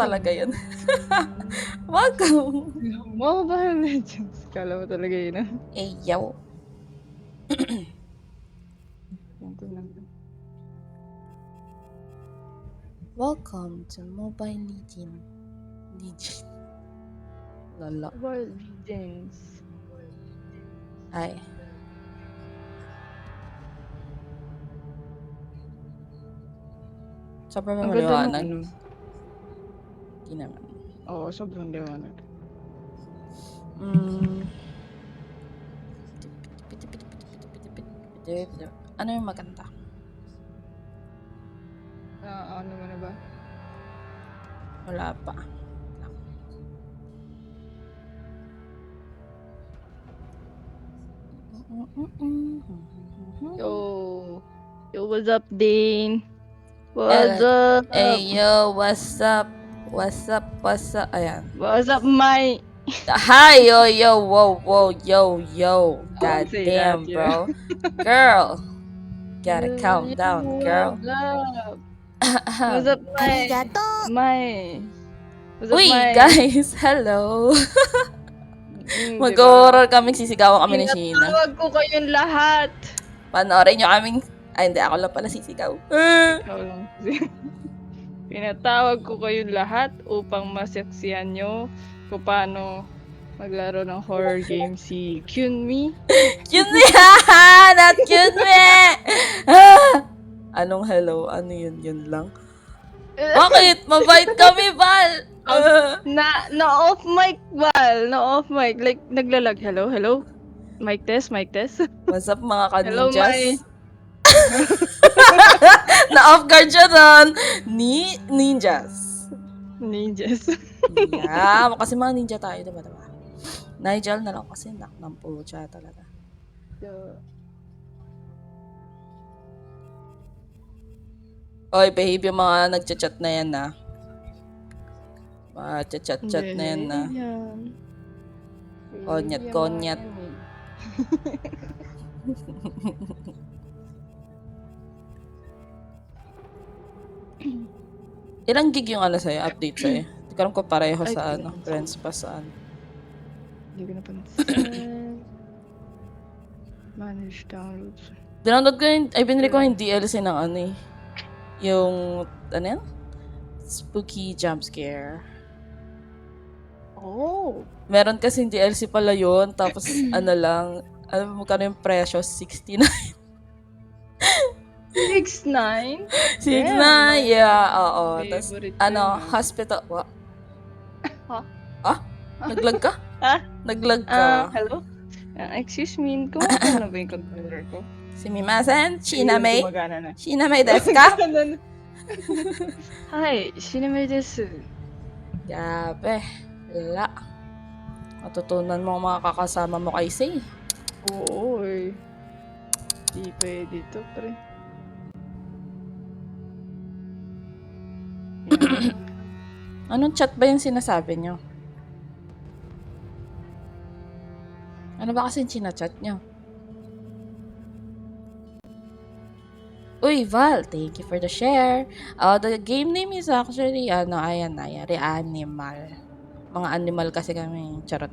talaga yun. Welcome! Mobile Legends. Kala mo talaga yun, ah. Eh, yo. Ganito lang. Welcome to Mobile Legend. Lala. Mobile Legends. Ay. Sobrang Ang ganda ng maliwanag. ano. Hindi naman. Oo, sobrang liwanag. Ano yung maganda? Ano mo na ba? Wala pa. Yo, what's up, Dane? What's up? Hey, yo, what's up? What's up? What's up? Ayan. What's up, Mike? Hi, yo, whoa, yo. God Say damn, that, bro. Girl. Gotta Yo, calm down, girl. What's up, Mike? Mike. What's up, Uy, Mike? guys, hello. Diba? Mag-horror kaming sisigawan kami ni Sheena. Pinatawag ko kayong lahat. Panoorin nyo kaming... Ay, hindi. Ako lang pala sisigaw. Ikaw lang. Pinatawag ko kayong lahat upang masaksihan nyo kung paano maglaro ng horror game si Kyunmi. Kyunmi! Not Kyunmi! Anong hello? Ano yun? Yun lang? Bakit? Mabait kami, Val! Na-off mic, Val. Na-off mic. Like, naglalag. Hello? Mic test? What's up, mga Hello, ka-ninjas? Na-off guard siya doon. Ninjas. Yeah, kasi mga ninja tayo, diba? Nigel na lang kasi ng pucha talaga. Oy, behave yung mga nagchat-chat na yan, na. Mga chat-chat na yan, na. Konyat. Ilang gig yung sa'yo, update sa'yo? Hindi ko alam kung pareho sa friends pa saan. Hindi ko napansin. Manage downloads. Download ko binili ko yung DLC ng yung, yan? Spooky jump scare. Oh! Meron kasi DLC pala yun, tapos lang, magkano yung presyo? 69. 6'9"? 6'9", yeah, oo. Tapos, hospital, what? Ha? Naglag ka? Naglag ka. Hello? Excuse me, kumusta na ba yung controller ko? Sumimasen, Shinamei desu ka? Hi, Shinamei desu. Grabe, wala. Matutunan mo ang mga kakasama mo kay Say. Oo, eh. Di pwede to, pre. Anong chat ba yung sinasabi nyo? Ano ba kasi yung sinachat nyo? Uy, Val, thank you for the share. The game name is actually, Reanimal. Mga animal kasi kami, charot.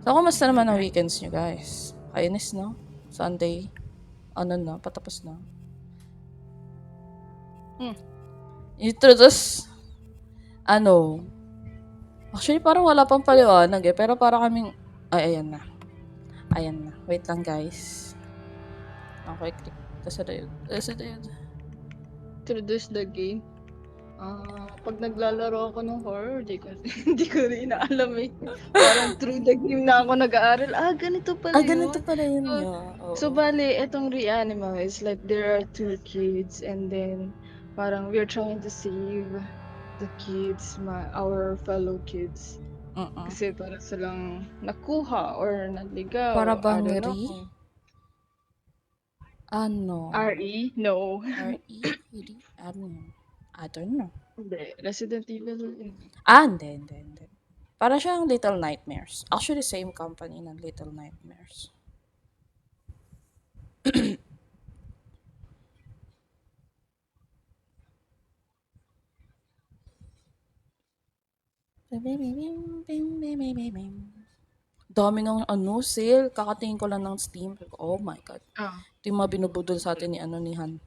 So, kumusta naman ang weekends nyo, guys? Kainis, no? Sunday, patapos na. Introduce, actually, parang wala pang paliwanag pero parang kaming, ayan na. Wait lang, guys. Okay, click. Kasi na yun. Introduce the game. Pag naglalaro ako ng horror, hindi ko rin inaalam eh. Parang through the game na ako nag-aaral. Ganito pala yun. Ganito pala yun. So, bali, itong Reanimal is like there are two kids and then parang we're trying to save the kids, our fellow kids. Kasi para silang nakuha or naligaw. Para bang I don't know. RE? No. RE? I don't know. Hindi. Resident Evil. Hindi. Para siyang Little Nightmares. Actually, same company ng Little Nightmares. Dami ng sale. Kakatingin ko lang ng Steam. Oh my God. Ito yung mga binubudol sa atin ni Han.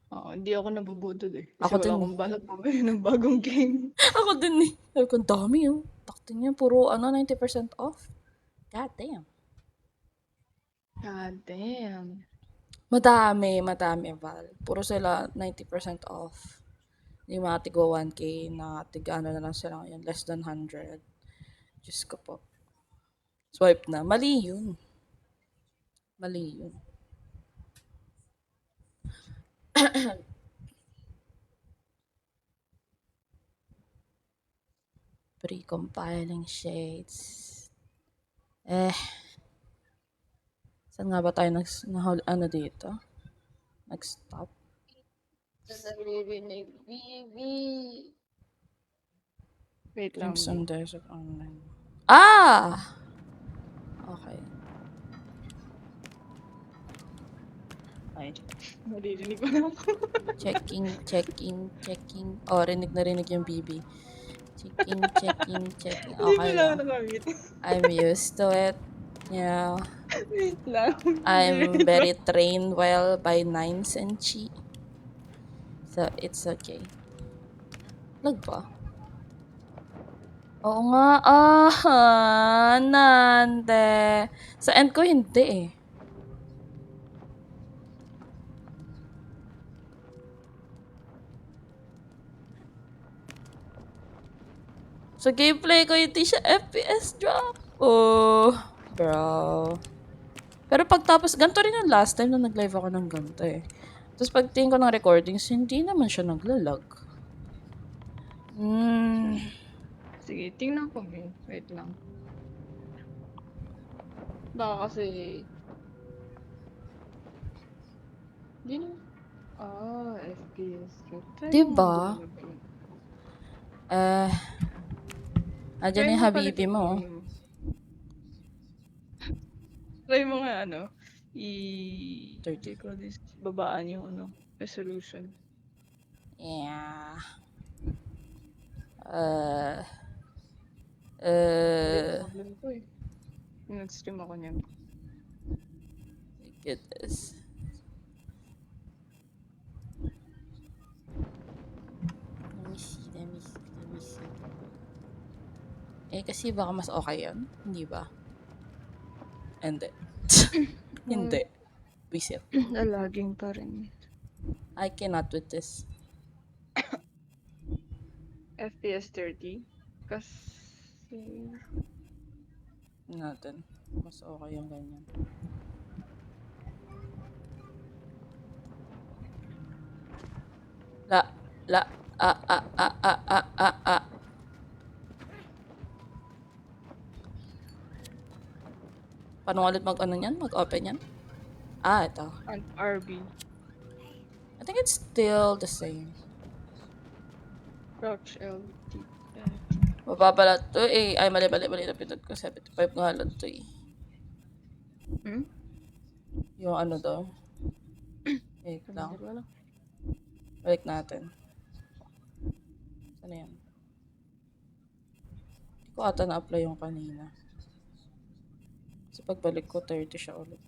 Hindi ako nabubudol eh. Kasi Ako wala din akong balak bumili ng bagong game. Ako din eh. Sabi ko, ang dami Takto niya, puro 90% off. God damn. God damn. Madami, Val. Puro sila 90% off. Yung mga tigo 1K na tiga na lang sila ngayon, less than 100. Diyos ko po. Swipe na. Mali yun. Pre-compiling shades. Saan nga ba tayo dito? Nag-stop? Wait lang. Games on desktop online. Ah! Okay. Ay. Maririnig ko na ako. Checking. Oh, rinig na rinig yung BB. Checking. Hindi ko Okay lang lang. nakamit. I'm used to it. Yeah. Wait lang. I'm very trained well by Nines and Chi. So, it's okay. Lag ba? Oo nga. Nande. Sa end ko, hindi eh. Sa gameplay ko, hindi siya FPS drop. Oh, bro. Pero pagtapos, ganito rin yung last time na nag-live ako ng ganito eh. Tapos pagtingin ko ng recordings, hindi naman siya naglalag. Sige, tingnan ko eh. Wait lang. Baka kasi... Hindi na... FPS. Diba? Andyan yung habibi mo. Try mo nga i-30 ko this, babaan yung resolution. Yeah. Problem ko eh. Nag-stream ako niyan. Goodness. Let me see. Kasi baka mas okay yun. Hindi ba? Hindi. Hindi. Visit. Nalaging pa rin. I cannot with this. FPS 30? Kasi... Natin. Mas okay yung ganyan. Paano ulit mag-open yan? Ito. An RB. I think it's still the same. Crouch LT. Mababala to eh. Ay, mali. Napindot ko. 75 nga lang to eh. Yung daw. Wait lang. Balik natin. Saan yan? Hindi ko ata na-apply yung kanina. Kasi pagbalik ko, 30 siya ulit.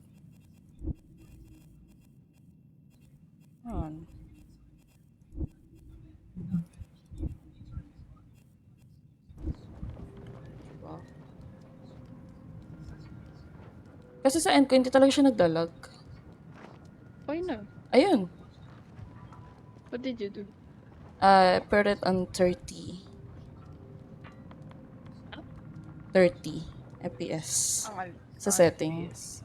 Diba? Kasi sa end ko, hindi talaga siya naglalag. Okay na. Ayun. What did you do? Put it on 30. 30 FPS. Sa settings.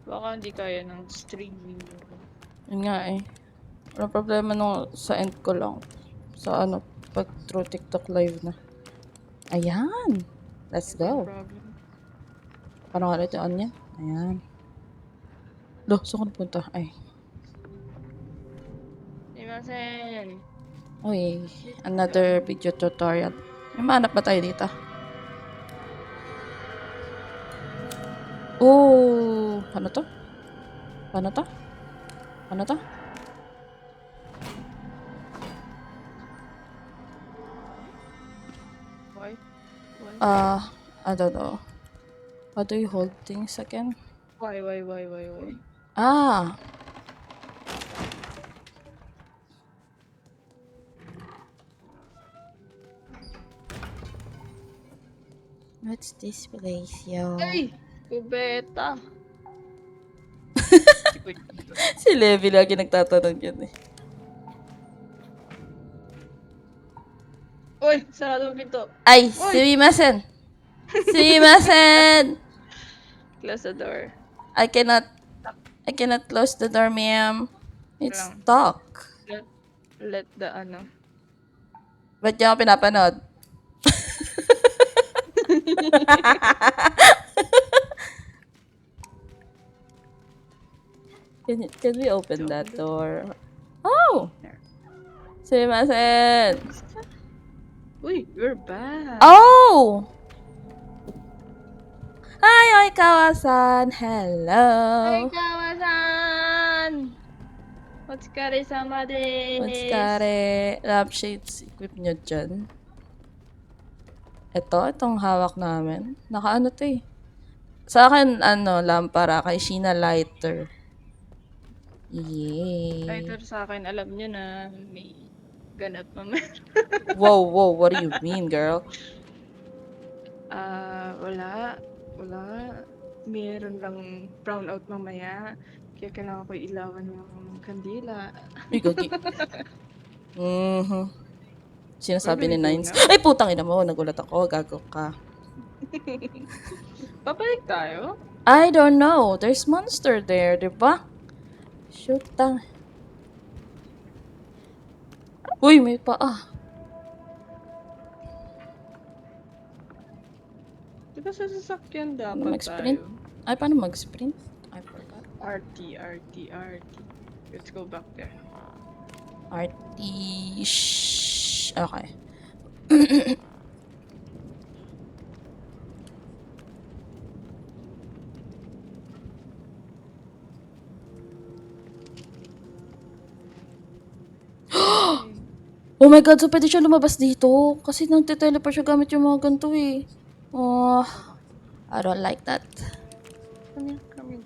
Baka hindi kaya ng streaming. Yun nga eh. Walang problema nung sa end ko lang. Sa pag through TikTok live na. Ayan! Let's go. Paano ka ulit yung on yan? Ayan. Saan ko napunta? Ay. Imasen! Uy, another video tutorial. May mahanap ba tayo dito? Oh, ano to? Ano to? Ano to? Why? Why? I don't know. How do you hold things again? Why? Ah, what's this place, yo? Ay! Kubeta! Si Levi lagi nagtatanong yan eh. Uy! Sarado ang pinto! Ay, Uy! sumimasen! Sumimasen! Close the door. I cannot close the door, ma'am. It's Lang. stuck. Let the ano. Ba't niyo ako pinapanood? Can we open that door? Oh! Sumimasen! Uy! We're back! Oh! Hi, Oikawa-san! Hello! Ay, kawasan! Otsukare-sama desu! Matskare, lampshades, equip nyo dyan. Itong hawak namin. Naka-ano to eh. Sa akin, lampara. Kay Sheena, lighter. Yay. Lighter sa akin, alam nyo na may ganap mamaya. Whoa, what do you mean, girl? Wala. Meron lang brown out mamaya. Kaya kailangan ko ilawan yung kandila. Uy, gagi. Sinasabi ni Where do we go Nines. now? Ay, putang ina mo. Nagulat ako. Gago ka. Babalik tayo? I don't know. There's monster there, di ba? Shoot tang. Uy, may paa. Di ba sa sasakyan Paano dapat mag-sprint? tayo? Ay, paano mag-sprint? I forgot. RT. Let's go back there. RT. Shh. Okay. Oh my god, so pwede siya lumabas dito. Kasi nagte-teleport siya gamit yung mga ganito eh. Oh, I don't like that. Come here.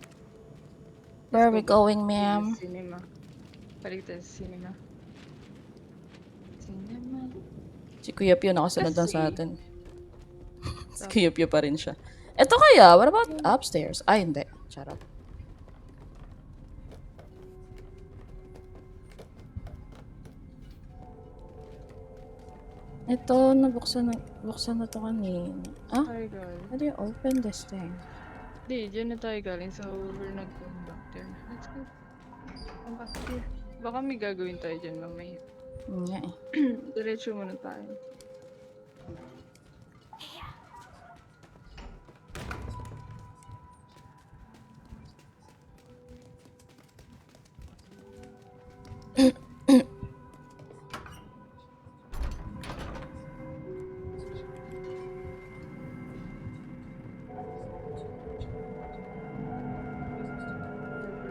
Where are we going, ma'am? Cinema. Balik tayo sa cinema. Si Kuya Pio nakasunod lang sa Kasi- atin. Si Kuya Pio pa rin siya. Eto kaya, what about upstairs? Ay, hindi. Charot. Ito, buksan na to kanina. Ah? Hi, girl. How do you open this thing? Di, dyan na tayo galing. So, we're not going back there. Let's go. Come back here. Baka may gagawin tayo dyan mamaya. Nga eh. Diretso muna tayo.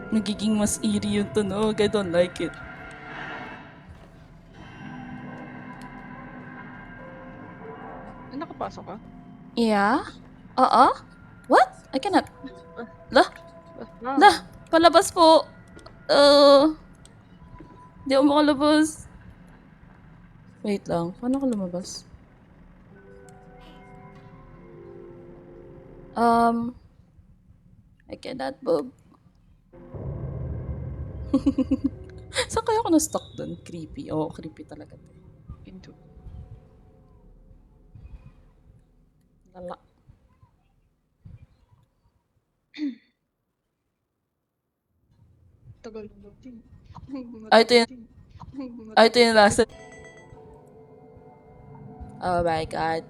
Nagiging mas eerie yung tunog. I don't like it. Nakapasok ka? Yeah? What? I cannot. Lah? Ah, Lah! Palabas po! Di ako makalabas. Wait lang. Paano ako lumabas? I cannot move. Saan kaya ako na-stuck dun? Creepy. Oo, creepy talaga. Pinto. Lala. Tagal na din. Ay, ito yun. Ay, ito yung last. Oh my God.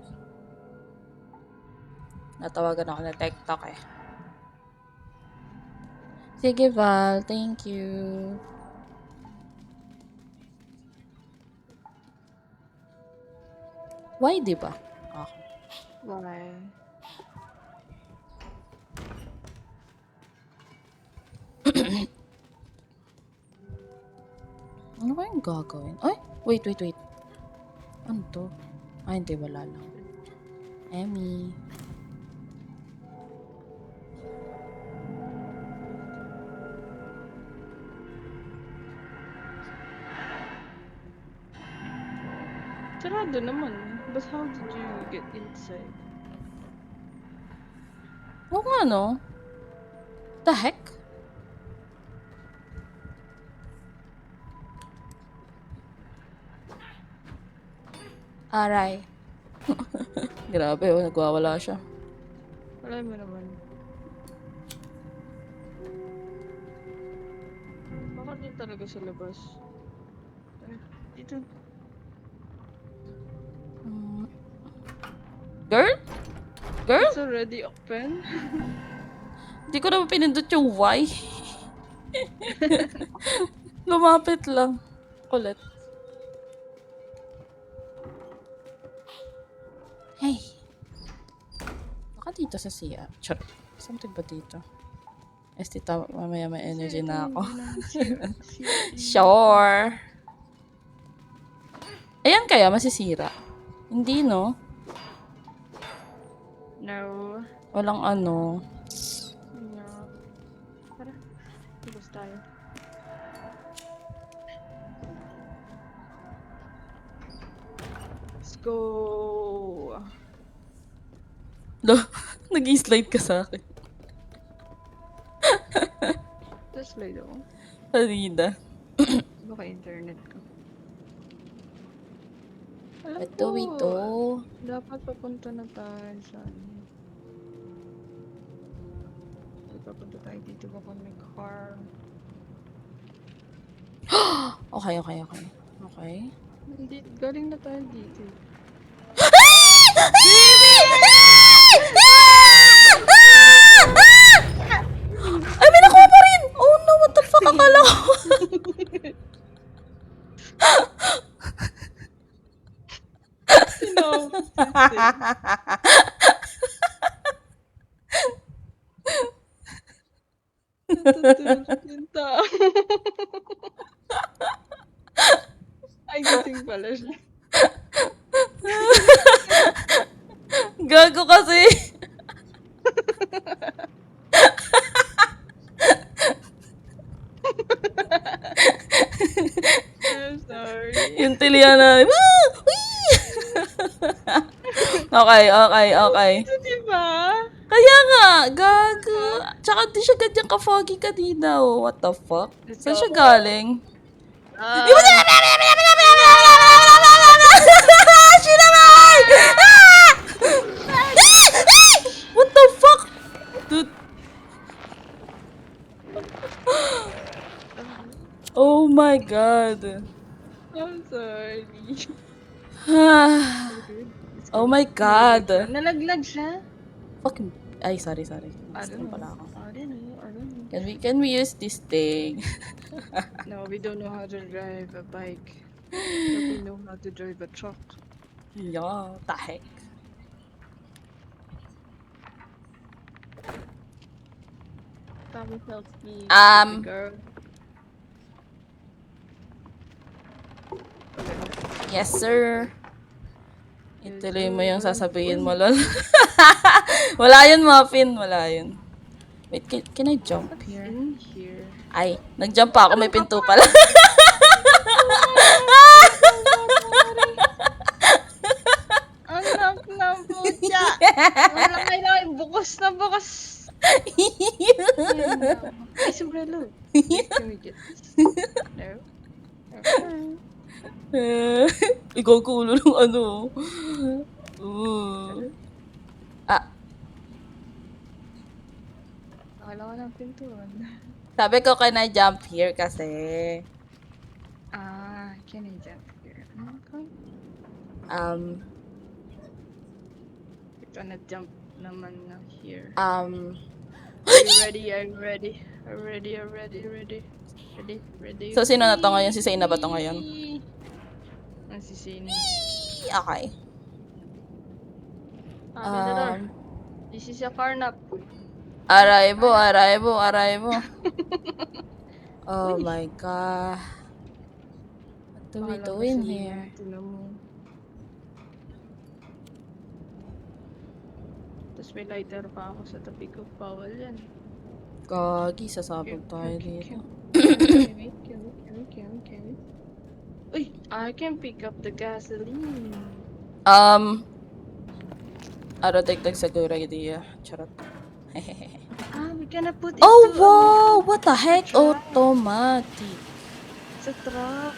Natawagan ako na TikTok eh. Sige, Val. Thank you. Why, di ba? Okay. Why? Ano kayang gagawin? Ay! Wait. Ano to? Ay, hindi. Wala lang. Emmy. Sarado naman. But how did you get inside? Oo nga, no? The heck? Aray. Grabe, oh. Nagwawala siya. Wala mo naman. Baka din talaga sa labas. Dito. Girl? Girl? It's already open. Hindi ko naman pinindot yung Y. Lumapit lang. Kulit. Hey. Baka dito sa siya. Charot. Something ba dito? Tita, mamaya may energy na ako. Sure. Ayan kaya, masisira. Hindi, no? No. Walang ano. No. Tara. Labas tayo. Let's go. Nag-i-slide ka sa akin. Just lay down. Kanina. Baka internet ko. Ito. Dapat papunta na tayo sa ano. Papunta tayo dito baka may car. Okay. Okay. Hindi, galing na tayo dito. Ay, may nakuha pa rin! Oh no, what the fuck? Akala ko. No. Natutulog yung tao. Ay, gising pala siya. Gago kasi. I'm sorry. Yung tiliana. Okay. Ito diba? Kaya nga, gago. Tsaka di siya ganyan ka-foggy kanina, oh. What the fuck? Saan siya galing? What the fuck? Dude. Oh my god. I'm sorry. Oh my god. Nalaglag siya? Fucking... Ay, sorry. I don't know. Pala ako. I don't know. Can we use this thing? No, we don't know how to drive a bike. But we know how to drive a truck. Yeah, the heck. Tommy help me. Girl. Yes, sir. Ituloy mo yung sasabihin mo, lol. Wala yun, Muffin. Wala yun. Wait, can I jump here? In here. Ay, nag-jump pa ako. May pinto pala. Anak na pucha! Wala kailangan bukas na bukas! Ay, sombrero. Can we get this? No? Ikaw kulo ng ano. Kailangan ng pintuan. Sabi ko, can I jump here kasi? Can I jump here? Okay. We're gonna jump naman na here. Are you ready? Are you ready? Are you ready? Are you ready? Ready? Ready? Ready? So, sino na to ngayon? Si Zayna ba to ngayon? Si Zayna. Okay. Open the door. This is your carnap. Arrival, arrival, arrival. Oh my god. What are we doing here? Tapos may lighter pa ako sa tabi ko. Bawal yan. Gagi, sasabog tayo dito. Can we? Uy, I can pick up the gasoline. Dagdag siguro idea. Charot. We gonna put it Oh, to wow! What the heck? Automatic. sa truck.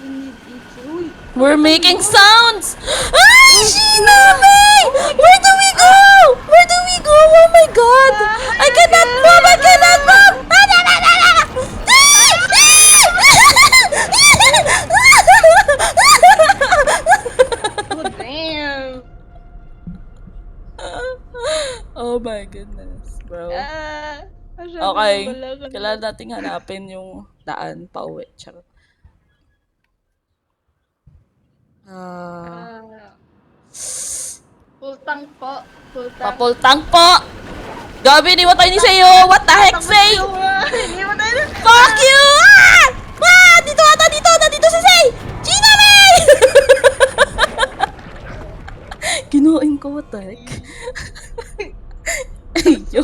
We need it. Uy! We're making sounds! Ay, Shiname! Where do we go? Where do we go? Oh my god! I cannot move! I cannot move! Oh, damn! Oh my goodness, bro. Masyadong Okay, wala ka na. kailangan nating hanapin yung daan pa uwi. Charot. Full tank po. Full tank. Papultang po! Gabi, iniwan tayo ni Seo! What the heck, Say? Hindi mo tayo. Fuck you! Ah! Ah! Dito ata! Dito! Nandito si Say! Gina May! Ginoin ko, what the heck? Ayo.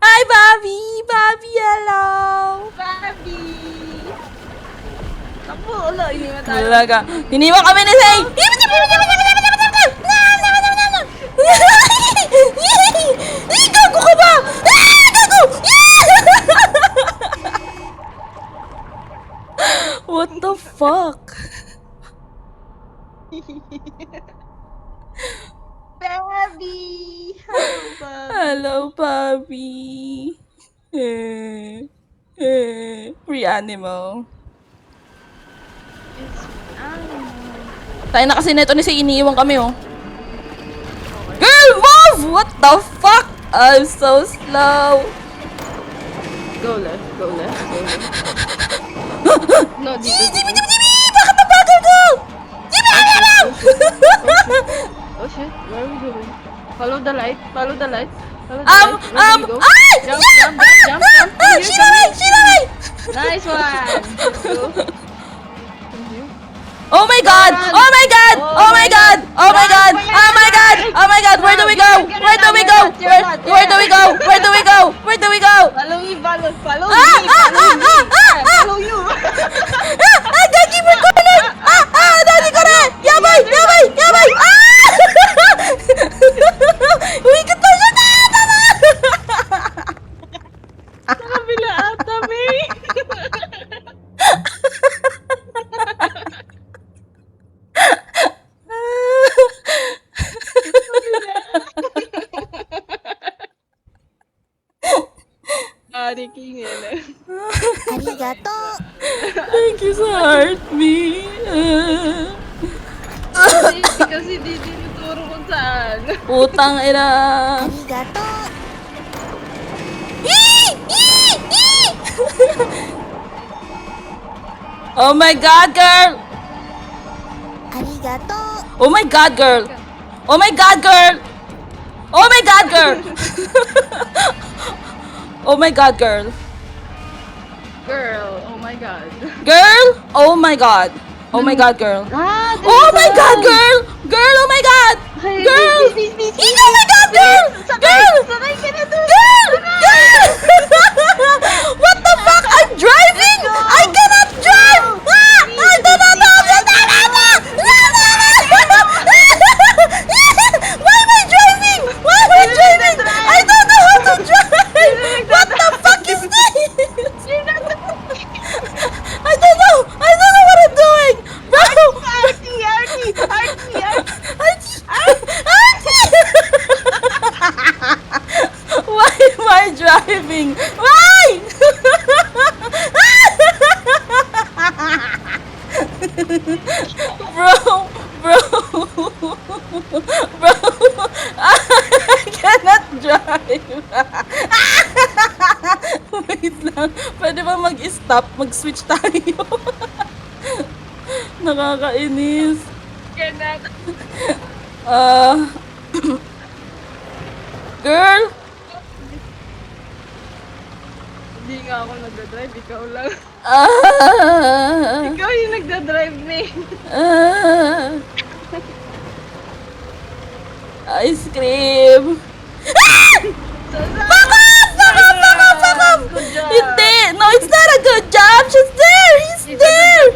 Hi, Bobby! Bobby, hello! Bobby! Takbo, ulo. Iniwan tayo. Talaga. Hiniwan kami ni Say! Gago ka ba? Gago! What the fuck? Bobby! Hello, Bobby. Hello, Bobby. Free animal. It's animal. Tayo na kasi neto ni Say, iniiwan kami, oh. Girl, move! What the fuck? I'm so slow. Go left, go left, go left. No, dito, Jimmy, dito. bakit nabagal ko? Jimmy, Oh shit, where are we going? Follow the light, follow the light. Follow the ay! light. Where do we go? Jump, jump, jump, jump, jump. Come here, come here. Nice one. Let's go. Come here. Oh my god! Oh my god! Oh my god! Oh my god! Oh my god! Oh my god! Where do we go? Where do we go? Where do we go? Where do we go? Where do we go? Follow me, follow me, Ah! follow me. Follow you. Ah! Gagi mo ko na! Dali ko na! Yabay! Yabay! Yabay! Ah! Uy, kata siya na! Sa kabila ata, May. Ari King yan eh. Thank you sa heart me. Kasi di tinuturo kung saan. Putang ina. Oh my god, girl! Oh my god, girl! Oh my god, girl! Oh my god, girl! Oh my god, girl! Girl, oh my god. Girl! Oh my god! Oh my god, girl! Ah, Oh my god, girl! Girl, oh my god! Girl! Oh my god, girl! Girl! Sakay ka na doon! Girl! Girl! What the fuck? I'm driving! I cannot drive! Ah! I don't know! Why am I driving? Why am I driving? I don't know how to drive! What the fuck is this? I don't know! I don't know what I'm doing! Bro! Why am I driving? Why? mag-switch tayo. Nakakainis. Cannot. Ah, girl! Hindi nga ako nagdadrive, ikaw lang. Ah, Ikaw yung nagdadrive na eh. ah, ice cream! Good job! Hindi! No, it's not a good job! She's there! He's there!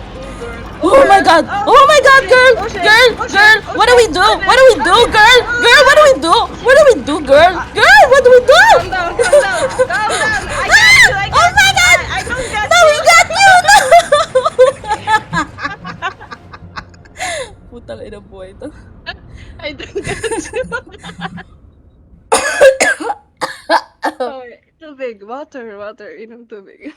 Oh my god! Oh my god, girl! Girl! Girl! What do we do? What do we do, girl? Girl, what do we do? What do we do, girl? Girl, what do we do? Calm down, calm down, calm down! I got you, I got Oh my god! I don't got No, we got you! No! Putang ina buhay ito. I don't got you. Oh, tubig, water, inom tubig.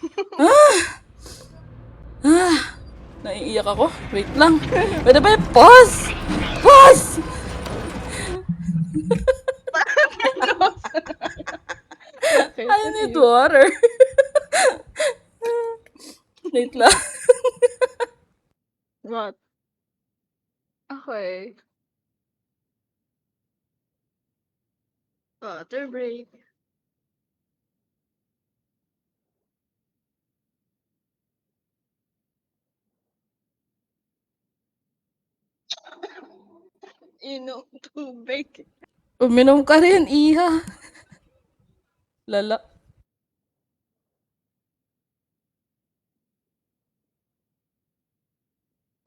Naiiyak ako. Wait lang. Pwede ba yung pause? Pause! I need water. Wait lang. What? Okay. Water break. Inom tubig. Uminom ka rin, iha. Lala.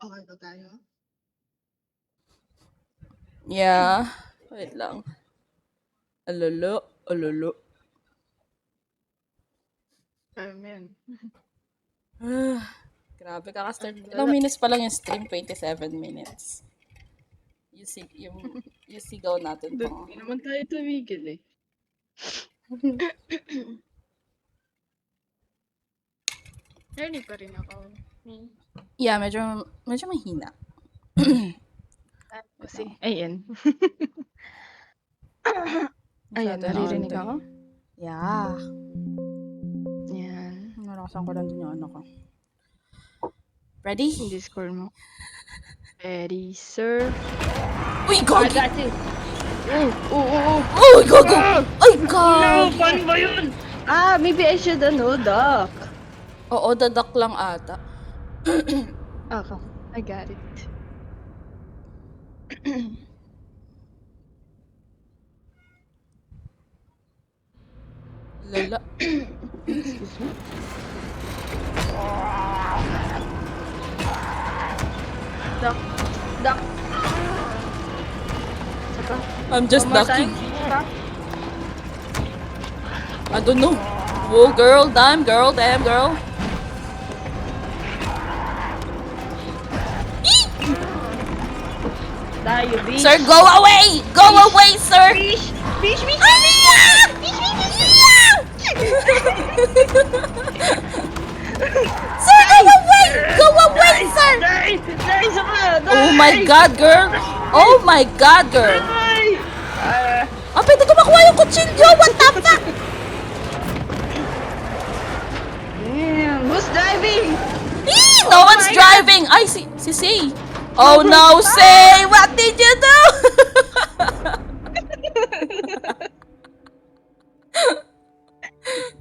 Okay ba tayo? Yeah. Wait lang. Alolo. Alolo. Amen. Grabe, kakastart. Ilang minutes pa lang yung stream? 27 minutes. Yung sigaw natin pang... Hindi naman tayo tumigil eh. Narinig pa rin ako. Yeah, medyo mahina. Kasi, ayan. Ayan, Masyado naririnig naonte. ako? Yeah. Yan. Narakasan ko lang din yung ano ko. Ready? Hindi score mo. Ready, sir. Uy, I gogi! got it. Oh. Uy, gogo! Ay, gogi! paano ba yun? Ah, maybe I should duck. Oo, dadak lang ata. Okay, I got it. Lala. Excuse me. Duck. Saka. I'm just One more ducking. time. I don't know. Whoa, girl, damn girl. Tayo, bitch. Sir, go away! Go away, sir! Fish! Sir, go away! Go away, sir! Dahil sa ka! Oh my god, girl! Oh my god, girl! Pwede ko makuha yung kutsilyo! What the fuck? Damn, who's driving? No one's driving! Ay, si Say! Oh no, Say! What did you do?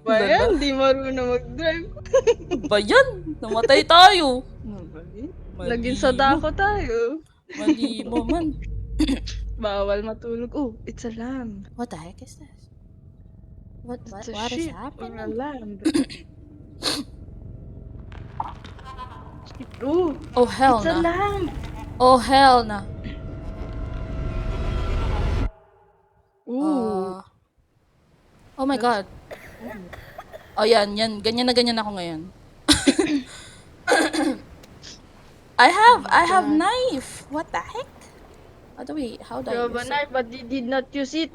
Ba yan? Di marunong mag-drive. Ba yan? Namatay tayo. Laging sa dako tayo. Mali mo man. Bawal matulog. Oh, it's a lamb. What the heck is this? What It's a is sheep or a happening? lamb. Oh, Oh hell it's a na. lamb. Oh hell na. Ooh. Oh my god. Oh yan. Ganyan na ako ngayon. I have knife. What the heck? How do I You have a use it? knife, but you did not use it.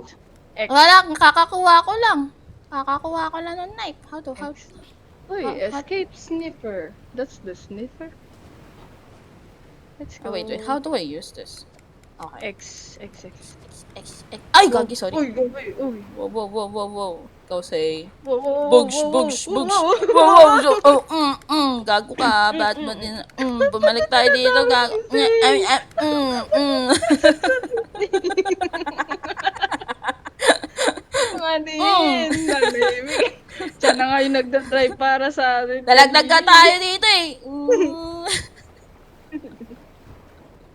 Wala, kakakuha ko lang. Kakakuha ko lang ng knife. How Uy, How- escape sniffer. That's the sniffer. Let's go. Oh, wait. How do I use this? Okay. X. Ay, gagi, sorry. Uy, go away. Uy. Whoa. Ikaw say, Wow, wow, wow, bugs, wow, wow, bugs, wow, bugs. wow. Wow, wow, so, oh, gago ka, ba't mo din, bumalik tayo dito, gago. Ay, Say. ay, Mga mm. din. Nalimik. Siya na nga yung nagdadrive para sa atin. Dalagdag ka tayo dito eh.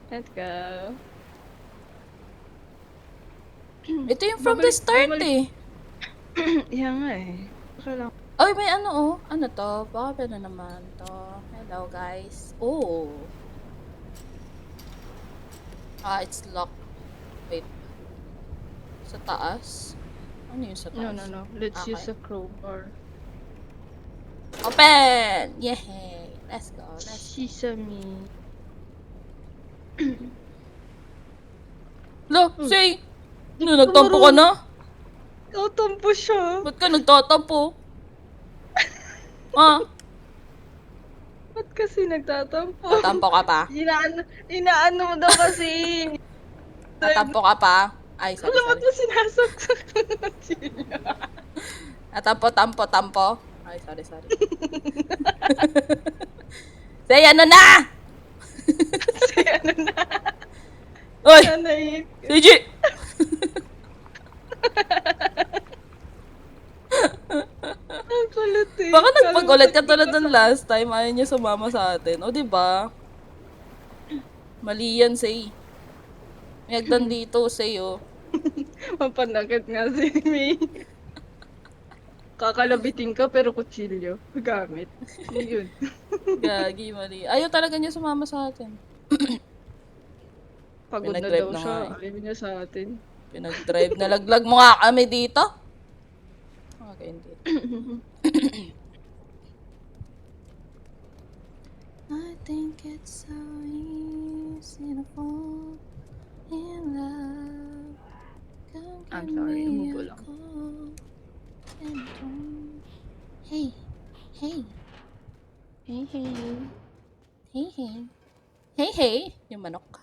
Let's go. Ito yung from the start eh. Yan nga eh. Okay lang. Ay, may ano oh. Ano to? Baka na naman to. Hello guys. Oh. It's locked. Wait. Sa taas? Ano yung sa taas? No. Let's Okay. use a crowbar. Open! Yay! Let's go. Sesame. Lo, say! Ano, nagtampo ka na? Tatampo siya. Ba't ka nagtatampo? Ah? Ba't kasi nagtatampo? Tatampo ka pa? Inaano mo daw kasi. Tatampo ka pa? Ay, sorry, Alam mo sorry. ito sinasaksak ng silya. Tampo. Ay, sorry. Say, ano na? Kasi ano na. Uy! Nanay. Sige! Ang kulit eh. Baka nagpagulit ka tulad ng last time, ayaw niya sumama sa atin. O, diba? Mali yan, say. May hagdan dito, say, oh. Mapanakit nga si May. Kakalabitin ka pero kutsilyo. Gamit. Yun. Gagi, mali. Ayaw talaga niya sumama sa atin. Pagod na Pinag-drive daw na siya. nga eh. Ayaw niya sa atin. Pinag-drive. Nalaglag mo nga kami dito. Okay, hindi. I think it's so easy to fall in love. Come I'm give sorry, me umubo a lang. call and don't- Hey. Hey, Hey. Yung manok.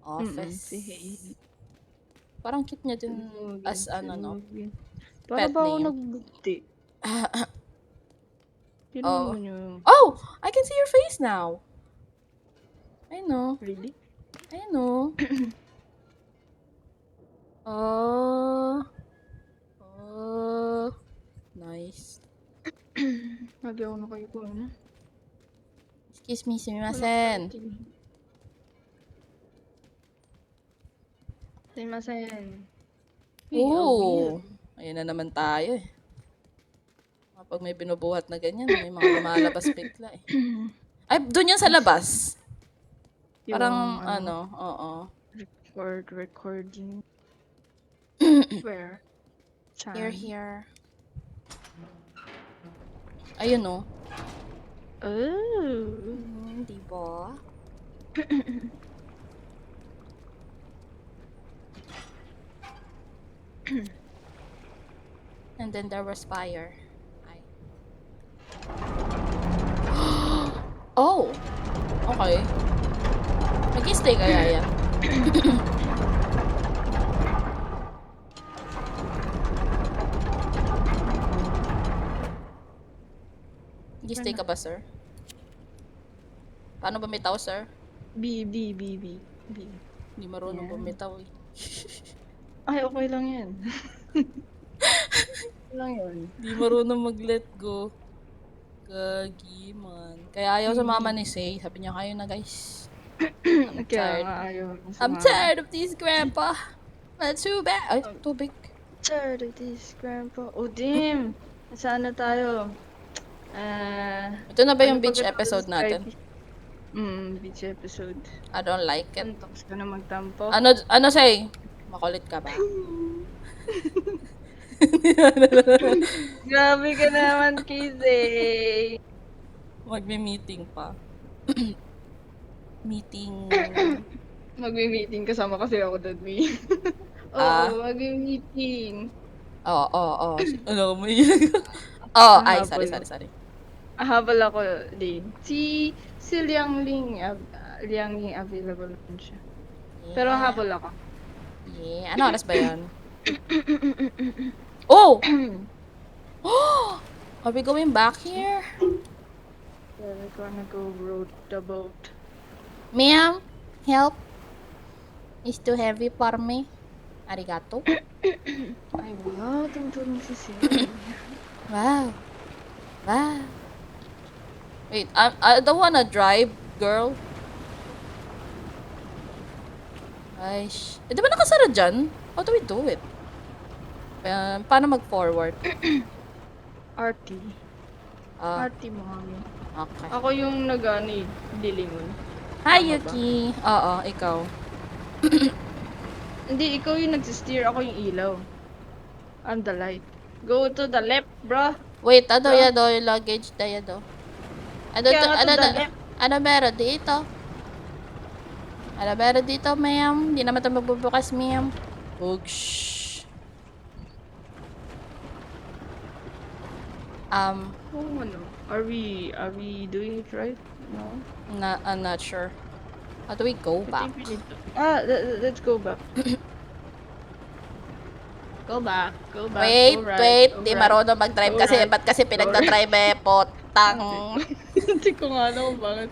Office. Si Hey. Parang cute niya din as ano, no? Para Pet ba ako name. nagbukti? Yun Oo. naman yung... Oh! I can see your face now. I know. Really? I know. Oh. Nice. Lagi ako na kayo ko, ano? Excuse me, sumimasen. Sumimasen. Oo. Ayun na naman tayo eh. Kapag may binubuhat na ganyan, may mga lumalabas bigla eh. Ay, doon yan sa labas. Parang oo. Recording. Where? Saan? Here. Ayun oh. Oh. Diba? And then there was fire. Ay. Oh! Okay. Mag-stay kaya yan? Mag-stay ka ba, sir? Paano bumitaw, sir? B. Hindi marunong Yan. bumitaw eh. Ay, okay lang yan. Okay lang yun. Hindi marunong mag-let go. Gagi, man. Kaya ayaw sumama ni Say. Sabi niya, kayo na, guys. I'm Kaya tired. nga ayaw. I'm tired of this, Grandpa. That's too bad. Ay, tubig. Tired of this, Grandpa. Oh, damn! Saan na tayo? Ito na ba yung ano beach pag- episode natin? Beach episode. I don't like it. Antoks ka na magtampo. Ano, Say? Makulit ka ba? Grabe ka naman, Kizay. Magme-meeting pa. Meeting. Magme-meeting kasama kasi ako doon, May. Ah. Oo, magme-meeting. Oo. Ano mo yun? Oh, ay, Habol. sorry. Habol ako din. Si Liang Ling available din siya. Pero habol ako. Yeah. Ano oras ba yun? Oh! Are we going back here? Yeah, we're gonna go road the boat. Ma'am, help. It's too heavy for me. Arigato. Ay, wow, tumutulong si Siri. Wow. Wow. Wait, I don't wanna drive, girl. Ay, di ba nakasara dyan? How do we do it? Paano mag-forward? RT. Ah, RT mo kami. okay. Ako yung nag-ano eh, lilingon. Hi, Tama ba? Yuki. Oo, ikaw. Hindi, ikaw yung nagsisteer, ako yung ilaw. I'm the light. Go to the left, bro. Wait, ano Bro. yan o? Yung luggage na yan o? Ano Kaya to? nga to Ano the na? left. Ano meron dito? Ano meron dito, ma'am? Hindi naman ito magbubukas, ma'am. Oosh. Oh, ano? Are we doing it right? No? I'm not sure. How do we go I back? think we need to... let's go back. Go back. Go back. Wait, Go right. wait. Go Di right. marunong mag-drive Go kasi. right. Ba't kasi pinagdadrive eh? Potang. Hindi ko nga alam kung bakit.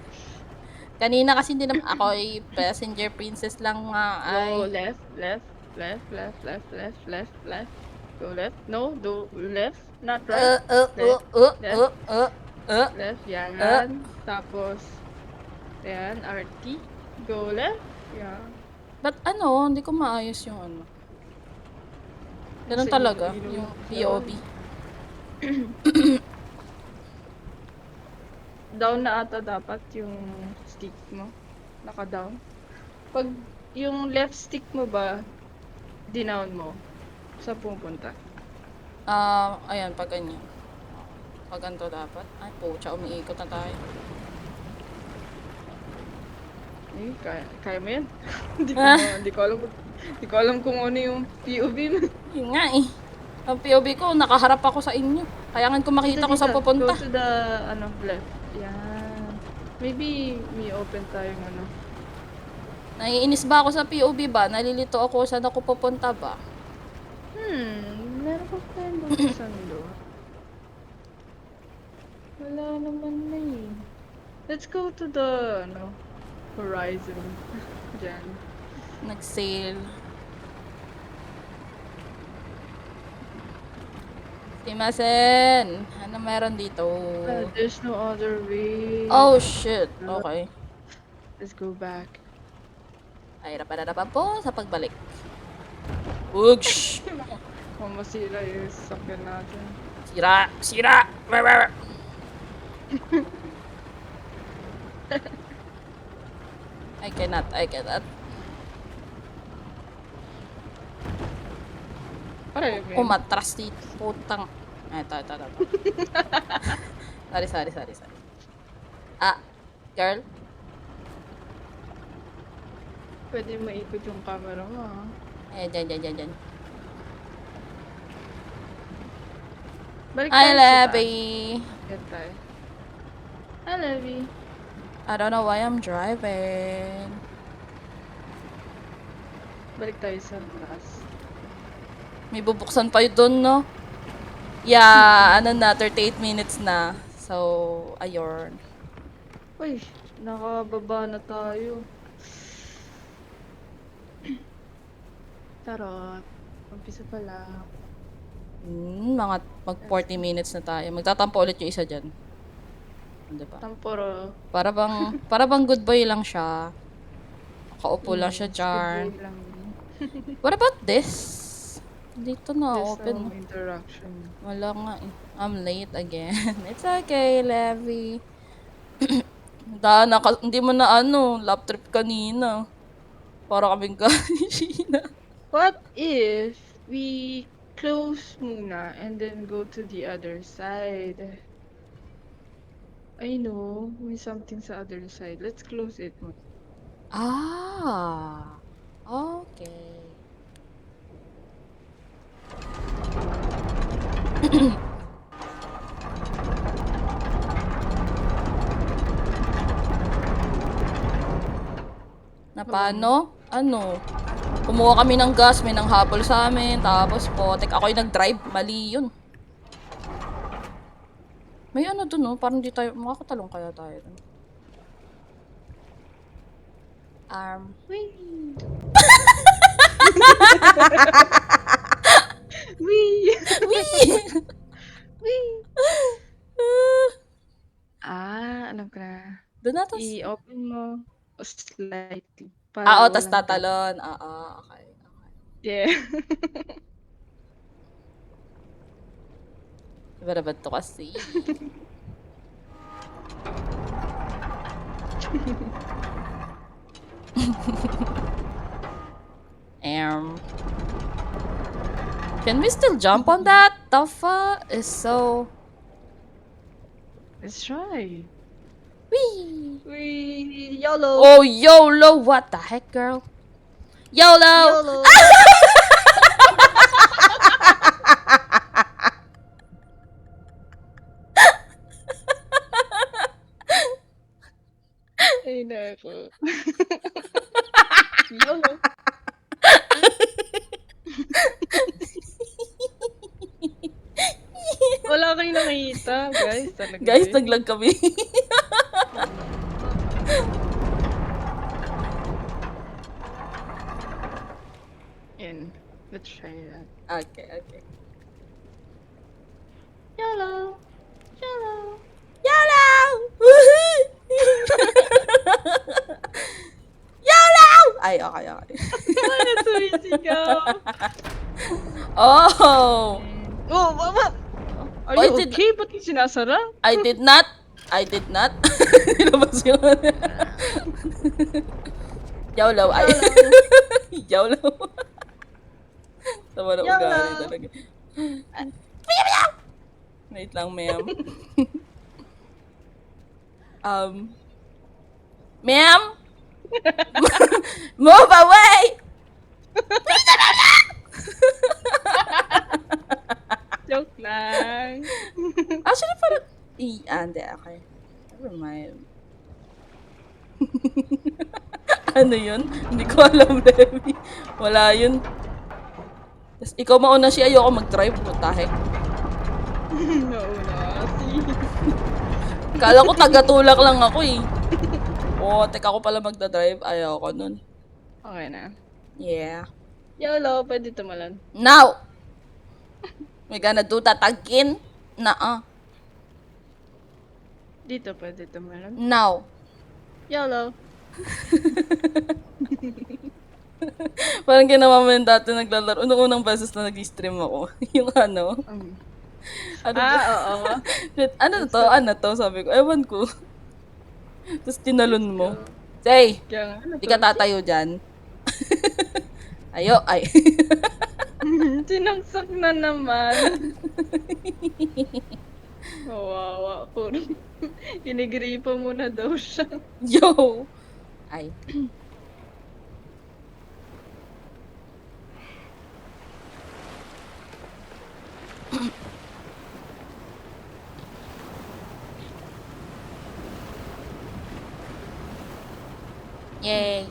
Kanina kasi hindi naman ako ay passenger princess lang nga Go ay. left, left, left, left, left, left, left, left. Go left. No, do left. Not right. Left. Yan. Tapos, yan. RT. Go left. Yeah. Ba't ano? Hindi ko maayos yung ano. Ganun Kasi talaga. ilaw- Yung ilaw- POV. Down na ata dapat yung stick mo. Naka-down. Pag yung left stick mo ba, dinown mo, sa pupunta. Ayan, pag ganyan. Pag ganito dapat. Ay, pucha, umiikot na tayo. Eh, kaya mo yan? Hindi ko alam kung ano yung POV mo. Yun nga eh. Ang POV ko, nakaharap ako sa inyo. Kailangan ko makita ko sa pupunta. Go to the, left. Yan. Maybe, may open tayong ano. Naiinis ba ako sa POV ba? Nalilito ako saan ako pupunta ba? Meron pa tayong buksan doon. Wala naman na eh. Let's go to the, horizon. Diyan. Nag-sale. Simasen! Ano meron dito? There's no other way. Oh shit! Okay. Let's go back. Ay, rapan po sa pagbalik. Ugsh! Masira yung sakyan natin. Sira! Sira! I cannot. Pare, Umatras dito. Putang. Ay, ito. Sorry. Ah, girl. pwede maikot yung camera mo, ha? Dyan. Balik Hi, tayo sa Lebby. taas. Yan tayo. Hi, Lebby. I don't know why I'm driving. Balik tayo sa taas. May bubuksan pa yun doon, no? Yeah, 38 minutes na. So, ayun. Uy, nakababa na tayo. Tarot. Umpisa pa lang. Mga mag 40 minutes na tayo. Magtatampo ulit yung isa dyan. Diba? Tamporo. Para bang good boy lang siya. Nakaupo lang siya dyan. Good boy lang yun. What about this? Dito na There's open. no interaction. Wala nga eh. I'm late again. It's okay, Levi. Hindi mo na lap trip kanina. Para kaming kanina. What if we close muna and then go to the other side? I know, may something sa other side. Let's close it muna. Ah. Okay. Na paano? Kumuha kami ng gas, may nanghabol sa amin, tapos potek ako yung nag-drive, mali yun. May ano dun, no? Parang di tayo, makakatalong kaya tayo dun. Wee! Wee! Wee! Wee! Alam ko na. Doon na, tas... I-open mo slightly. Oo, Para tas walang tatalon. Oo, okay. Yeah. Iba na ba ito kasi? Can we still jump on that? The fuck is so... Let's try. Wee! Wee! YOLO! Oh, YOLO! What the heck, girl? YOLO! YOLO! Ay, nako. YOLO! Wala kayong nakita, guys. Talaga. Guys, naglag kami. Yan. Let's try that. Okay. YOLO! YOLO! YOLO! Woohoo! YOLO! Ay, okay. Ano sumisigaw? Oh! Oh, mama! Are Oh, you okay? Ba't yung sinasara? I did not. Nilabas yun. YOLO. Ay. YOLO. Sama na YOLO. ugali talaga. Wait lang, ma'am. Ma'am? Move away! Joke lang. Actually, parang... Hindi, okay. Never mind. Ano yun? Hindi ko alam, Remy. Wala yun. Tapos ikaw mauna siya, ayoko mag-drive. What the heck? Nauna. Kala ko taga-tulak lang ako eh. Oo, teka ako pala magdadrive. Ayoko nun. Okay na. Yeah. YOLO, pwede tumalon. Now! We gonna do that again? Dito pwede tumalon. Now. YOLO. Parang ginawa mo yung dati naglalaro. Unang beses na nag-stream ako. Yung ano. Ano ba? Oo. Ano to? Sabi ko, ewan ko. Tapos tinalon mo. Say, Kaya nga, di ka tatayo dyan. Ay. sinaksak na naman. Kawawa ko. Inigripa mo na daw siya. Yo! Ay. Yay.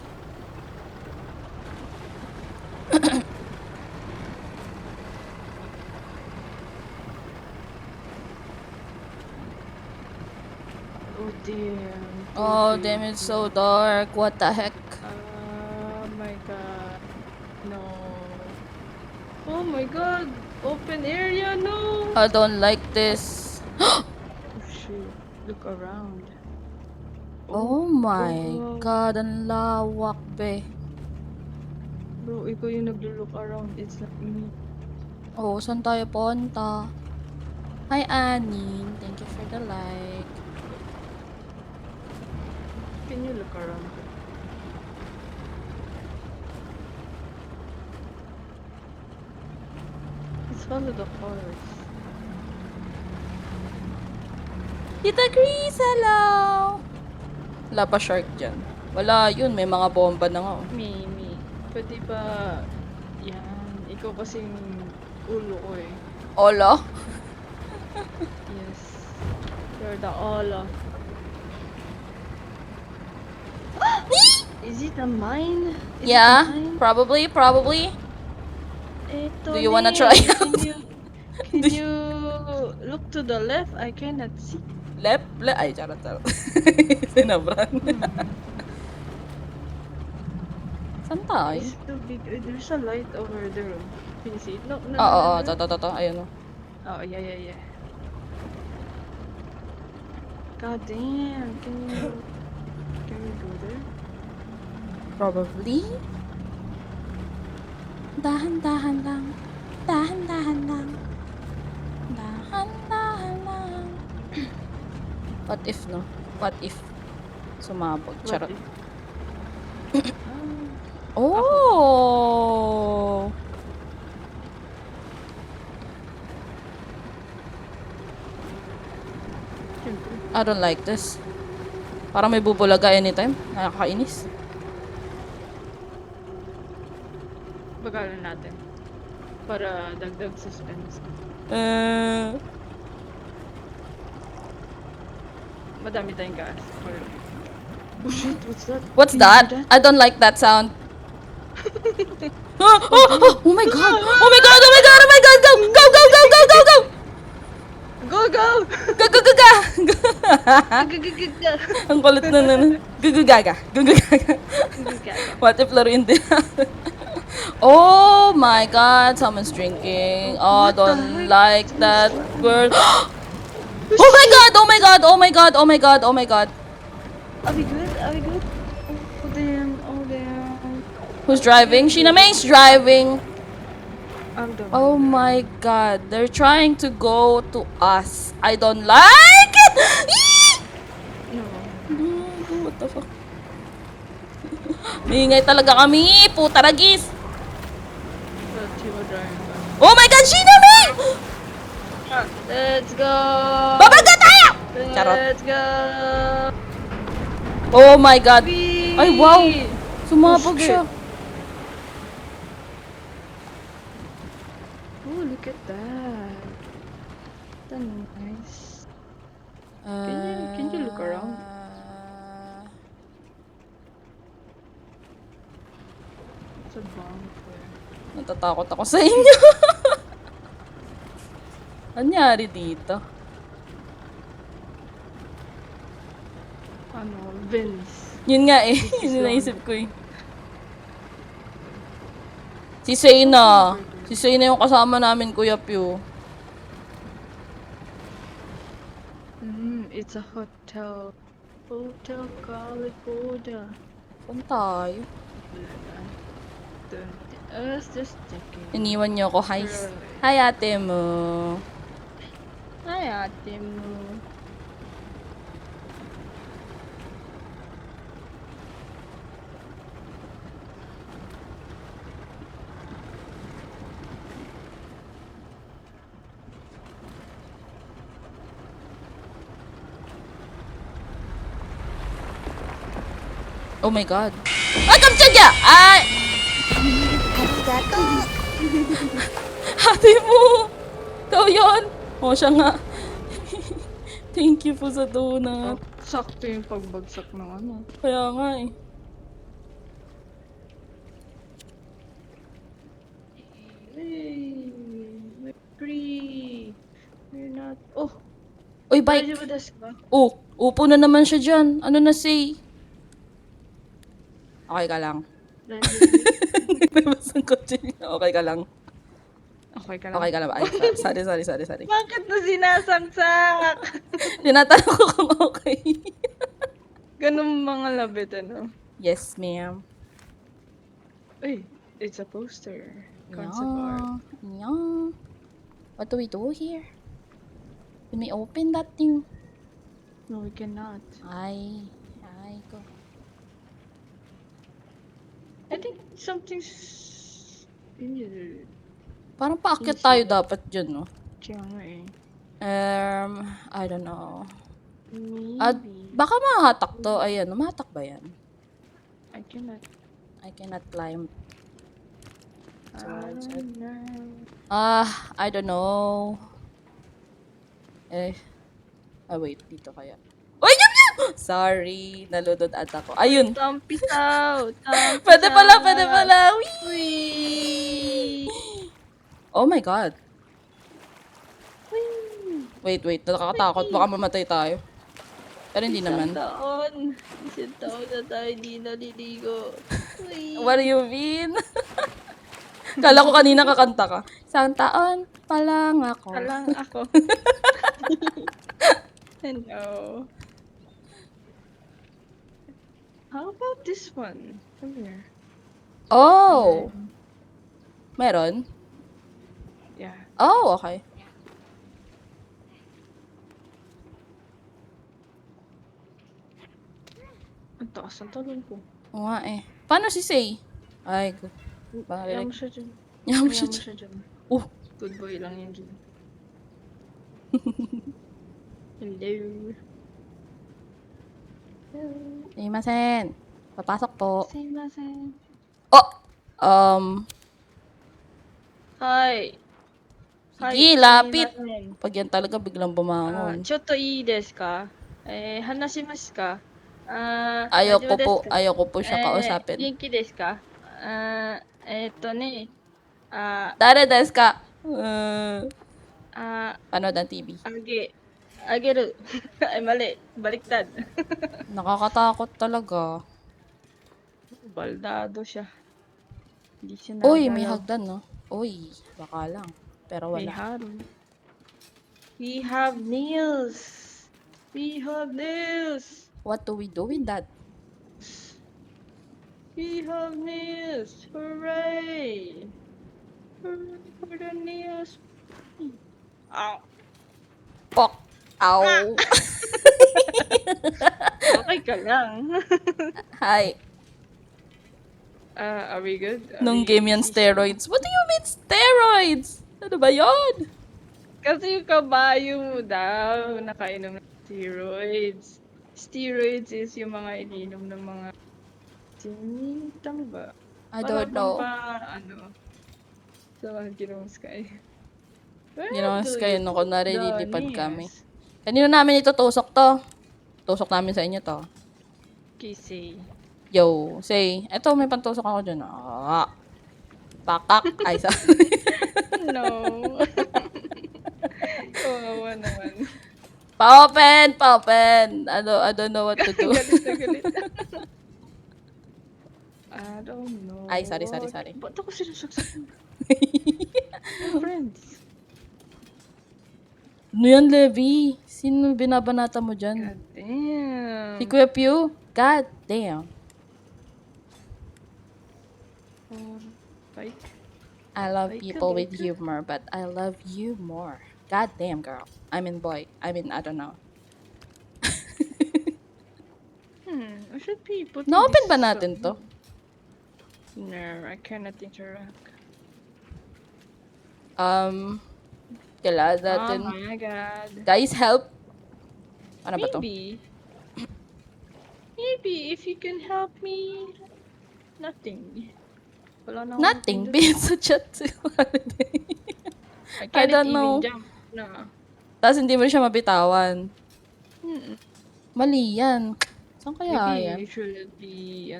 Oh damn. Oh, damn, it's so dark. What the heck? Oh my god. No. Oh my god. Open area, no. I don't like this. Oh shoot. Look around. Oh my wow. god, ang lawak, be. Bro, ikaw yung naglo-look around. It's not me. Oh, saan tayo punta? Hi, Annie. Thank you for the like. Can you look around? Let's follow the forest. Tita Chris, hello! Wala pa shark dyan. Wala yun, may mga bomba na nga. Oh. Mimi, pwede ba... Yan, ikaw kasing ulo ko eh. Olo? Yes. You're the Ola. Is it a mine? Is Yeah, it a mine? probably. Eto Do you wanna na try? eh. Can you look to the left. I cannot see. Left? Ay, charot. Sinabran. Saan tayo? It's too big. There's a light over there. Can you see it? No, no, no, Oo, no, no. to. Ayun o. Oh, yeah. God damn. Can we go there? Probably. Dahan-dahan lang. Dahan-dahan lang. Dahan-dahan lang. What if, no? What if? Sumabog. What Charot. if- Oh! Siyempre. I don't like this. Parang may bubulaga anytime. Nakakainis. Bagalan natin. Para dagdag suspense. Madami tayong gas. Oh shit, what's that? What's Can you that? hear I don't like that sound. Oh my god! Oh my god! Oh my god! Oh my god! Go! Go! Go! Go! Go! Go! Go! Go, go! Go! Go! Go! Go! Go. Ang kulit na Gugugaga. Gugugaga. What if laruin din natin? Oh my god, someone's drinking. Oh, What the don't heck? like that word. Oh my god, oh my god, oh my god, oh my god, oh my god. Are we good? Oh damn. Who's driving? Sheena May's driving. I'm done. Oh my god, they're trying to go to us. I don't like it. No. What the fuck? Maingay talaga kami, puta ragis. But you were driving back. Oh my god, Sheena May! Let's go! Babagga tayo! Charot. Let's go! Oh my god. Whee! Ay, wow. Sumabog Oh, shit. siya. Oh, look at that. That's nice. Can you look around? It's a bonfire. Natatakot ako sa inyo. Anyari dito? Ano, Vince. Yun nga eh. Yun yung naisip ko eh. Si Seyna. Si Seyna yung kasama namin, Kuya Pew. It's a hotel. Hotel California. Saan tayo? Just checking. Iniwan niyo ako. Hi. Hi, ate mo. Hi, ate mo. Oh my god. Ay, kamtsadya! Ay! Ate mo! Ikaw yun! O, siya nga. Thank you po sa donut. Sakto yung pagbagsak ng ano. Kaya nga eh. Hey, we're free. We're not. Oh, Uy, bike! medyo madas ba? Oh, upo na naman siya dyan. Ano na say? Okay ka lang. Nagpapasang kotse niya. Okay ka lang. Okay ka lang. Okay ka lang. Ay, sorry. Bakit mo sinasangsak? Tinatanong ko kung okay. Ganun mga labit, ano? Yes, ma'am. Uy, it's a poster. Concept art. Yeah. What do we do here? Can we open that thing? No, we cannot. Ay, go. I think something's in here. Parang paakyat tayo dapat dyan, no? Kaya nga eh. I don't know. Maybe. Baka mahatak to. Ayan, mahatak ba yan? I cannot. I cannot climb. I don't know. I don't know. Wait, dito kaya. Uy, yum! Sorry, naludod ata ko. Ayun. Thumb it out. Pwede pala. Whee! Whee! Oh my god. Wait. Nakakatakot. Baka mamatay tayo. Pero hindi naman. Isang taon na tayo di naliligo. What do you mean? Kala ko kanina kakanta ka. Isang taon pa lang ako. Alang ako. Hello. How about this one? Come here. Oh! Meron? Yeah. Oh, okay. Ang taas ang talon ko. Oo nga eh. Paano si Say? Ay, Ayaw mo siya dyan. Ayaw mo Ayaw siya mo dyan. siya dyan. Oh. Good boy lang yan dyan. Hello. Imasen. Papasok po. Sumimasen. Oh! Hi. Sige, lapit. Pag yan talaga biglang bumangon. ちょっといいですか話しますか Ayoko po siya kausapin. 元気ですかDare desu ka? Ah, Panood ng TV. Ageru. Ay, mali. Baliktad. Nakakatakot talaga. Baldado siya. Hindi siya Uy, may nagalaw. hagdan, no? Uy, baka lang. Pero May wala. harong. We have nails. We have nails. What do we do with that? We have nails. Hooray. Hooray for the nails. Ow. Pok! Ow! Okay ka lang. Hi. Are we good? Nung game yan steroids. What do you mean steroids? Ano ba yun? Kasi yung kabayo mo daw, nakainom ng steroids. Steroids is yung mga ininom ng mga tama ba? I don't know. Sa mga Ginong Sky. Ginawas kayo nung kunwari lilipad kami. Kanino namin itutusok to? Tusok namin sa inyo to. Kissy. Yo, say. Eto, may pantusok ako dyan. Ah. Pakak. Ay, No. Kawawa naman. Pa-open! I don't know what to do. Galit na galit. I don't know. Ay, sorry. Ba't ako sinasaksakan? Friends. Ano yan, Levi? Sino binabanata mo dyan? God damn. Si Kuya Pew? God damn. Bike. I love people with humor, but I love you more. God damn, girl. I don't know. I should be putting Na-open this ba natin to? No, I cannot interact. Kailangan natin. Oh my god. Guys, help! Ano ba to? Maybe if you can help me. Nothing. Wala na akong Nothing. pindot. Be such a holiday. I don't know. Even jump na. Tapos hindi mo siya mabitawan. Mm-mm. Mali yan. Saan kaya Maybe yan? you should be,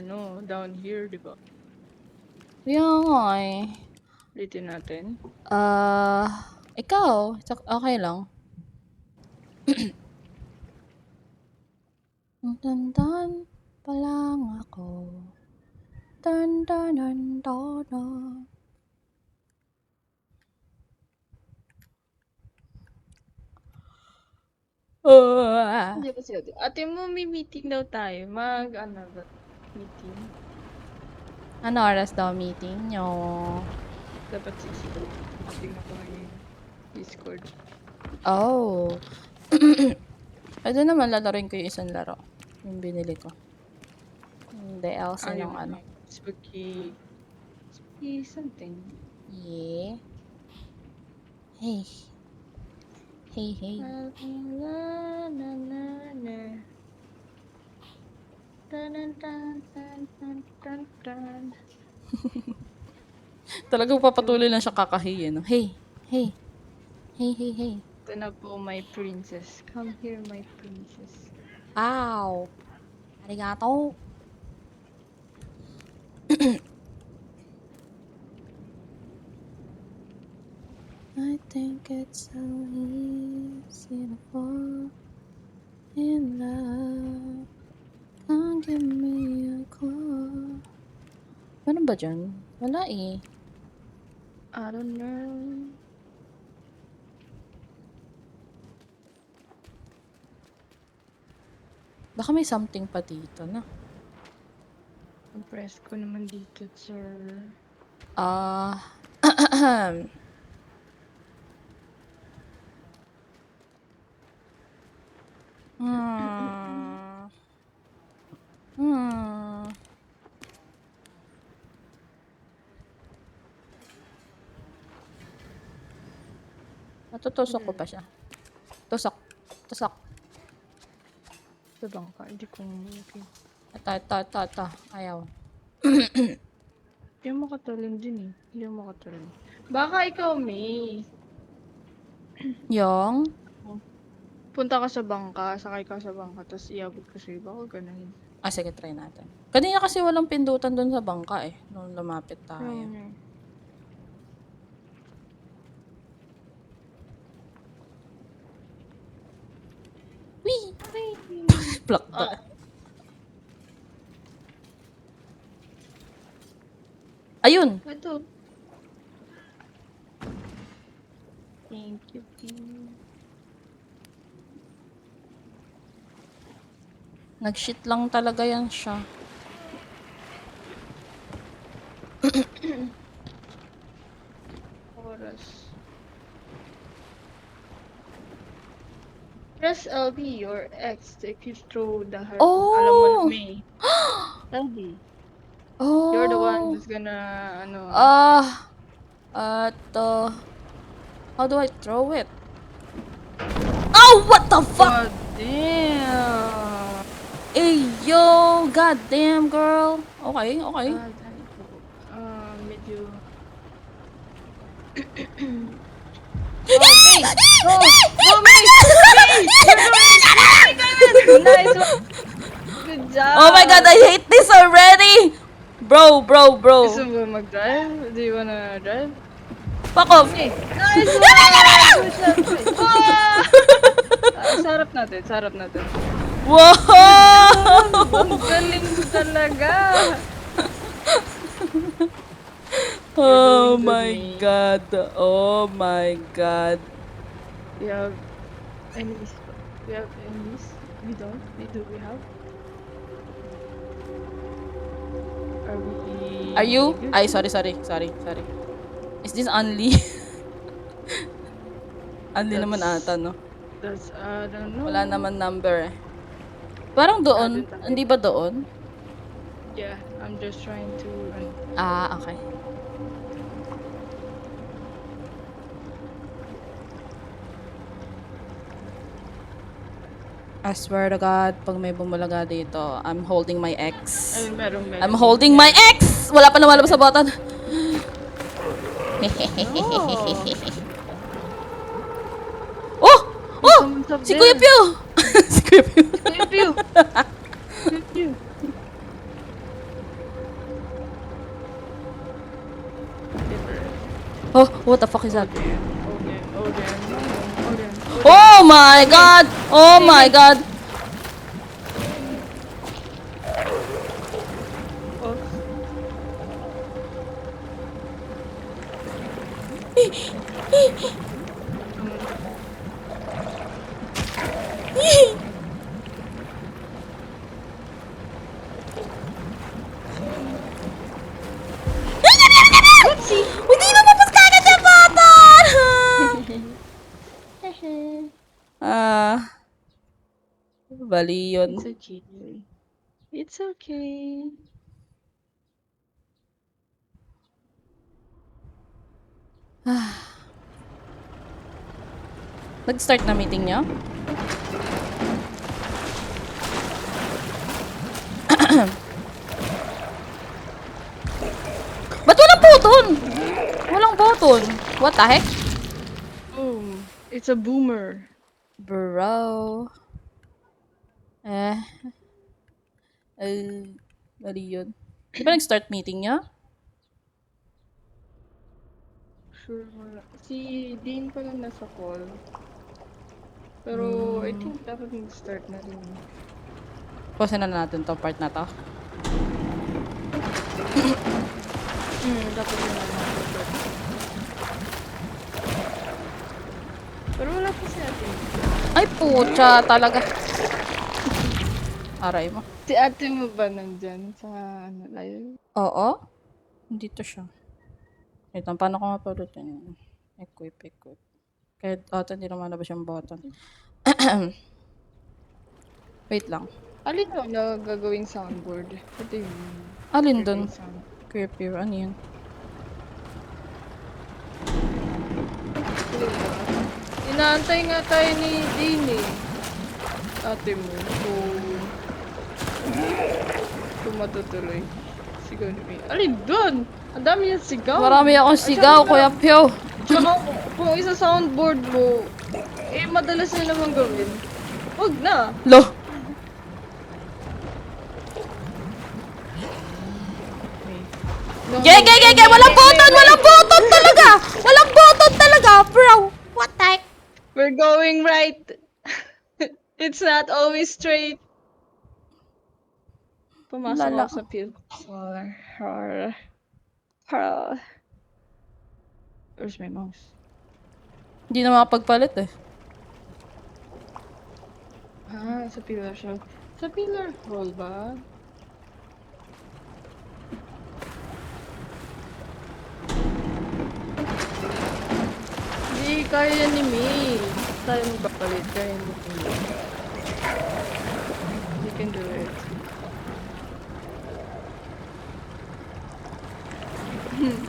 down here, di ba? Yan nga eh. Ulitin natin. Ikaw. Okay lang. Dandan pa lang ako. Dandan. Hindi ba siya? Ate mo, may meeting daw tayo. Meeting? Ano oras daw meeting nyo? Dapat 6. Tingnan ko ngayon. Discord. Oh. Pwede naman lalaroin ko yung isang laro. Yung binili ko. Hindi, else yung ano. Spooky something. Yeah. Hey. Na, na, na, na. Dun, dun, dun, dun, dun, dun, dun. Talagang papatuloy lang siya kakahiya, no? Hey. Ito na po, my princess. Come here, my princess. Ow. Arigato. I think it's so easy. Seen a fall in love. Come give me a call. Ano ba dyan? Wala eh. I don't know. Baka may something pa dito na. Ang press ko naman dito, sir. Ah. Hmm. Hmm. Natutusok ko pa siya. Tusok. Tusok. Sa bangka, hindi ko okay. Ito. Ayaw. Hindi mo makatalim din eh. Hindi mo makatalim. Baka ikaw, May. Yung? Punta ka sa bangka, sakay ka sa bangka, tapos iabot ko sa'yo. Baka ganun. Ah, sige, try natin. Kanina kasi walang pindutan dun sa bangka eh. Nung lumapit tayo. Wee! Plakta. Ayun! Ito. Thank you, Pin. Nag-shit lang talaga yan siya. Oras. Press LB or X if you throw the heart. Oh! Alam mo na, May. LB. Oh! You're the one who's gonna, ano. How do I throw it? Oh, what the fuck? God damn. Hey, yo! Goddamn, girl. Okay. Medyo. Nice one. Good job. Oh my god, I hate this already! Bro. Gusto mo mag-drive? Do you wanna drive? Fuck off! Okay. Nice one! Good job. Ah! Sarap natin. Wow! Ang galing talaga. Oh doing good, my May. god. Oh my god. We have enemies. We don't. We have. Are we? Are you? good? Ay, sorry. Is this Unli? Unli naman ata, no? That's, I don't know. Wala naman number eh. Parang doon. Dun tayo. Hindi ba doon? Yeah, I'm just trying to. Ah, okay. I swear to God, pag may bumulaga dito, I'm holding my ex. Ay, meron. I'm holding my ex! Wala pa lumalabas sa button. Oh! Si Kuya Pio! Si Kuya Pio. Oh, what the fuck is that? Oh my god! Oh my god! Hindi na mapos kagad sa button! Bali yun. It's okay. It's okay. Nag-start na meeting niyo? Ba't walang button? Walang button. What the heck? Oh, it's a boomer. Bro. Mali yun. Di ba nag-start meeting niya? Sure wala. Si Dean pa lang nasa call. Pero I think dapat mag-start na rin. Pasin na natin to part na to. Dapat na mag-start. Pero wala pa si ate. Ay, pucha talaga. Aray mo. Si ate mo ba nandyan sa ano, live? Oo. Dito siya. Wait lang, paano ko mapulutin? Equip. Kahit ata hindi naman na ba siyang button. Wait lang. Alin mo na gagawing soundboard? Ito yung Alin dun? sound. Creepy. Ano yun? Inaantay nga tayo ni Dini. Ate mo. Kung matutuloy. Sigaw ni May. Alin dun? Ang dami yung sigaw. Marami akong sigaw, Kuya Pio. Tsaka kung isa soundboard mo, madalas na naman gawin. Huwag na. Lo. Gay! Walang button! Walang button talaga! Walang button talaga, bro! What the heck? We're going right. It's not always straight. Pumasok Lala. ako sa pill. Where's my mouse? Hindi na makapagpalit eh. Sa pillar siya. Sa pillar hole ba? Hindi, kaya ni May. Tayo magpapalit. Kaya ni May. You can do it.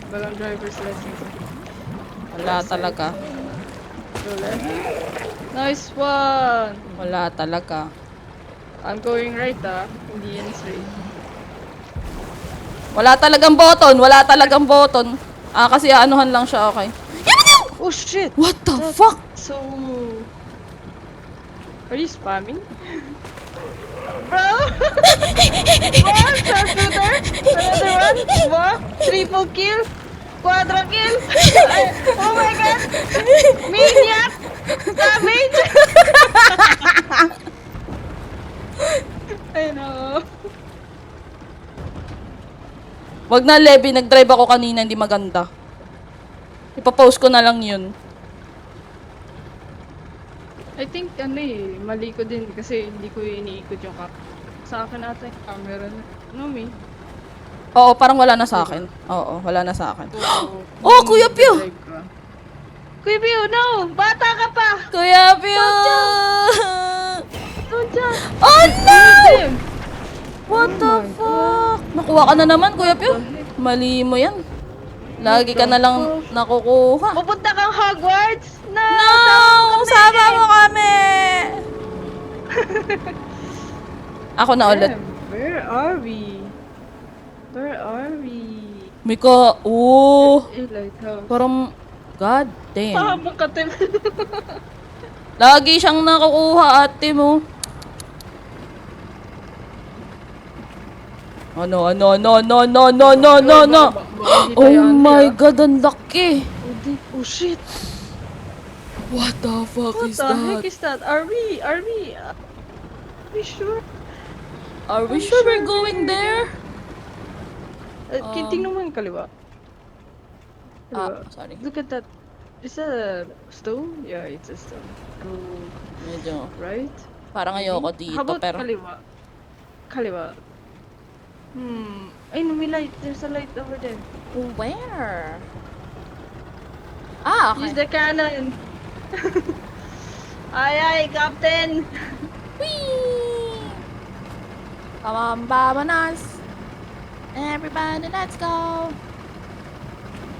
Walang driver's license. Wala talaga. Go left. Nice one! Wala talaga. I'm going right hindi yan straight. Wala talagang button. Kasi aanuhan lang siya, okay. Oh shit! What the fuck? So... Are you spamming? Bro! Bro, sharpshooter! Another one! What? Triple kill! Quadra kill! Oh my god! Maniac! Savage! I know. Wag na, Levi. Nag-drive ako kanina, hindi maganda. Ipapost ko na lang yun. I think mali ko din kasi hindi ko iniikot yung sa akin ata yung camera na. No, me. Oo, parang wala na sa akin. Oo, wala na sa akin. Oh, Kuya Pio! Kuya Pio, no! Bata ka pa! Kuya Pio! Don't jump! Oh no! What the fuck? Nakuha ka na naman, Kuya Pio. Mali mo yan. Lagi ka na lang nakukuha. Pupunta kang Hogwarts? No! No! Sama mo kami! Ako na ulit. Where are we? Where are we? Mika, Lighthouse. parang, god damn. Pahabang ka, Tim. Lagi siyang nakukuha, ate mo. No. Oh my god, ang laki. Oh shit. What the fuck What is the heck that? is that? Are we sure? Are we sure we're going there? Tingnan mo yung kaliwa. Sorry. Look at that. Is that a stone? Yeah, it's a stone. Go Medyo, right. parang ayoko How dito, about pero... Kaliwa. Ay, no, may light. There's a light over there. Where? Use Okay. the cannon. Ay, Captain. Whee! Come on, vamonos! Everybody, let's go!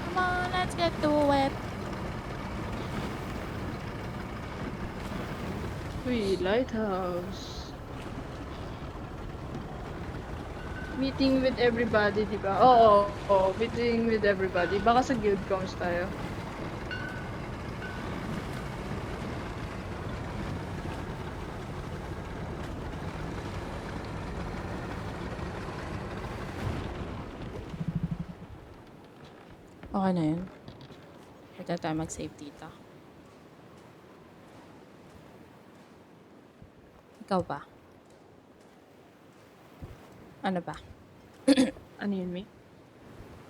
Come on, let's get to it! Uy, lighthouse. Meeting with everybody, di ba? Oo, meeting with everybody. Baka sa guild comms tayo. Okay na yun. Pwede tayo mag-save dito. Ikaw ba? Ano ba? Ano yun, May?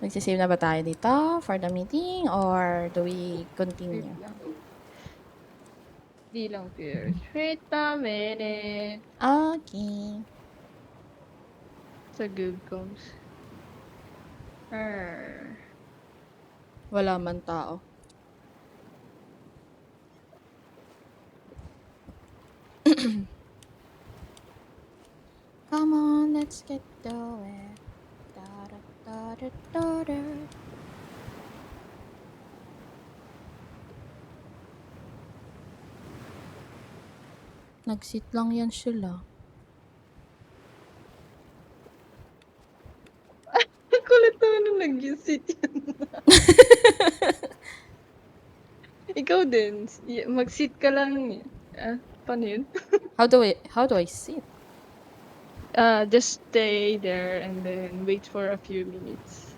Magsisave na ba tayo dito for the meeting or do we Wait continue? lang. Di lang fear. Wait a minute. Okay. Sa good comes. Arr. Wala man tao. Come on, let's get going. Da da da da da da. Nag-sit lang yan sila. Kulit naman nung nag-sit yan. Ikaw din. Mag-sit ka lang. Paano yun? How do I sit? Just stay there and then wait for a few minutes.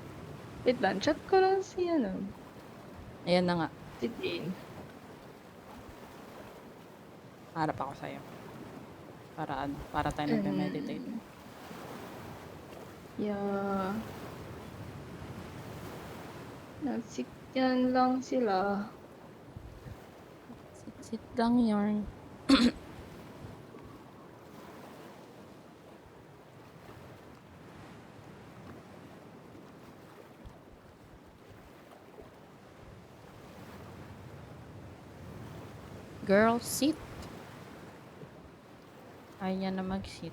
Wait lang, chat ko lang si Ayan na nga. si Jane. Harap ako sa'yo. Para tayo nagme-meditate. Yeah. Nag-sit yan lang sila. Sit lang yarn. Girl, sit. Ayaw na mag-sit.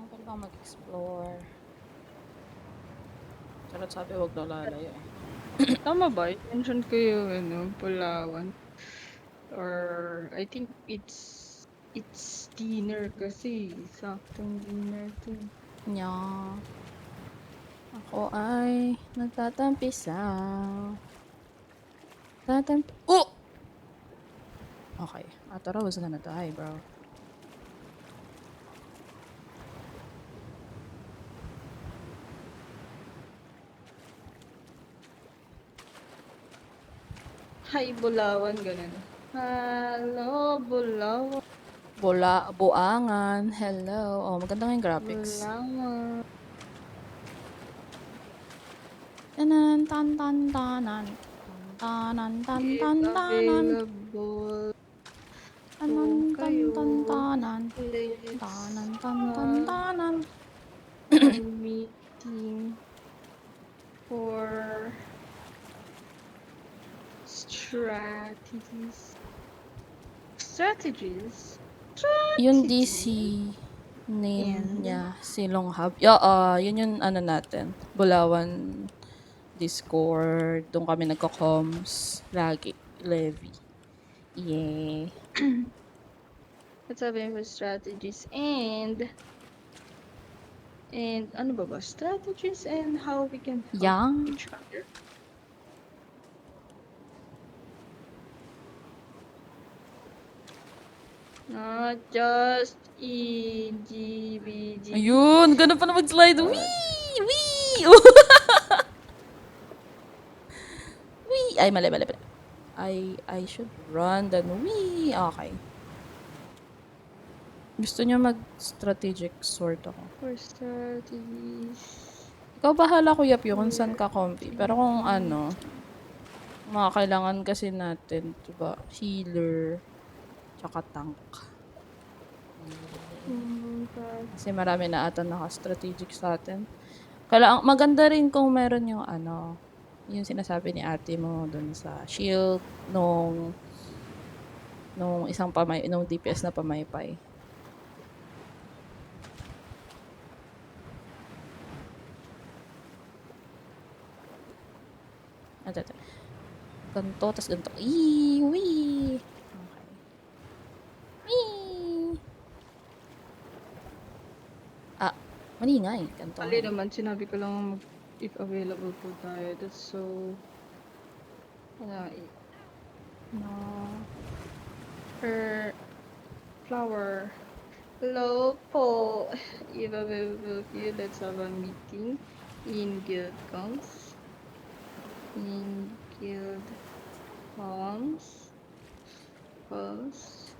Pwede ba mag-explore? Charot sabi, huwag na lalayo eh. Tama ba? Mention ko yung Palawan. Or I think it's dinner kasi. Saktong dinner to. Yeah. Ako ay nagtatampisaw. Oh! Okay. I thought I was gonna die, bro. Hi, Bulawan, ganun. Hello, Bulawan. Buangan. Hello. Oh, maganda nga yung graphics. Bulawan. Tanan, tan, tan, tanan. Tanan, tan, If tan, tanan. available, Tanan, tan, kayo. tan, tanan. Let's Tanan, tan, tan, tanan. a meeting for strategies. Yung DC name And niya, Silong Hub. Yeah, yun yung ano natin. Bulawan Discord. Doon kami nagko-comms. Lagi. Levy. Yeah. let's have for strategies and ano ba? Strategies and how we can help Yeah. each other. Not just EGBG. Ayun, ganun pa na mag-slide. Wee! Wee! Wee! Ay, mali. I should run then wee! Okay. Gusto niya mag-strategic sword ako. For strategies. Ikaw bahala, Kuya Pio, kung saan ka comfy. Pero kung ano, mga kailangan kasi natin, diba, healer, tsaka tank. Kasi marami na ata naka-strategic sa atin. Maganda rin kung meron yung ano, yung sinasabi ni ate mo dun sa shield nung nung DPS na pamaypay. Ito. Ganto, tas ganto. Wee! Okay. Wee! Mali nga eh. Ganto. Mali naman, sinabi ko lang if available po tayo. That's so, ano, no, her flower. Hello po. If available po you, let's have a meeting in Guild Comms. In Guild Comms. Comms.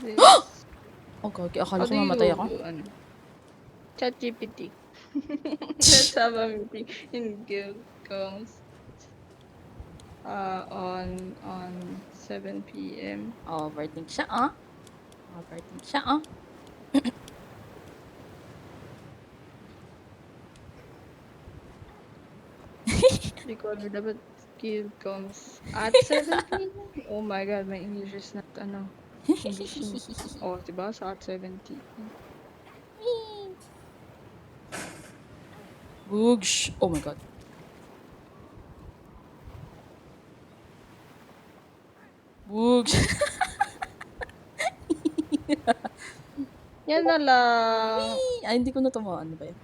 This. Oh, gagi. Akala How ko do mamatay you, ako. ano, ChatGPT. Let's have a meeting in Guild Comms. On 7 p.m. Overthink siya, ah. Overthink siya, ah. Record dapat Guild Comms at 7 p.m. Oh my god, my English is not, ano, English. Oh, diba? Sa at 70. Boogs. Oh my god. Boogs. Yan na lang. Ay, hindi ko na tumawa. Ano ba yan?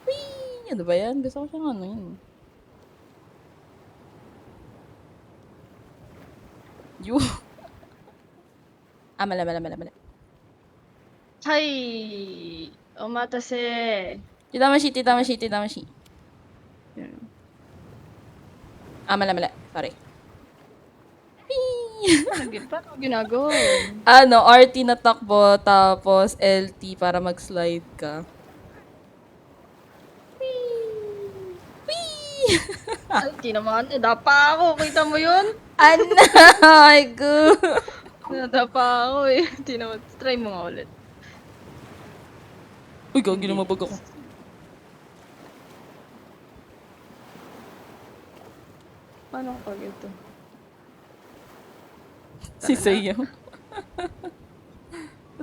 Whee! Ano ba yan? Gusto ko siyang ano yun. You. Mala. Hi! Omatase! Titamashi. Yan. Mala. Sorry. Paano ginagawa? Ano, RT na takbo, tapos LT para mag-slide ka. Whee! Alti naman. Nadapa ako. Kita mo yun? Anay ko. Nadapa ako eh. Hindi naman. Try mo nga ulit. Uy, gagi na mabag ako. Paano pag ito? Si Sayo.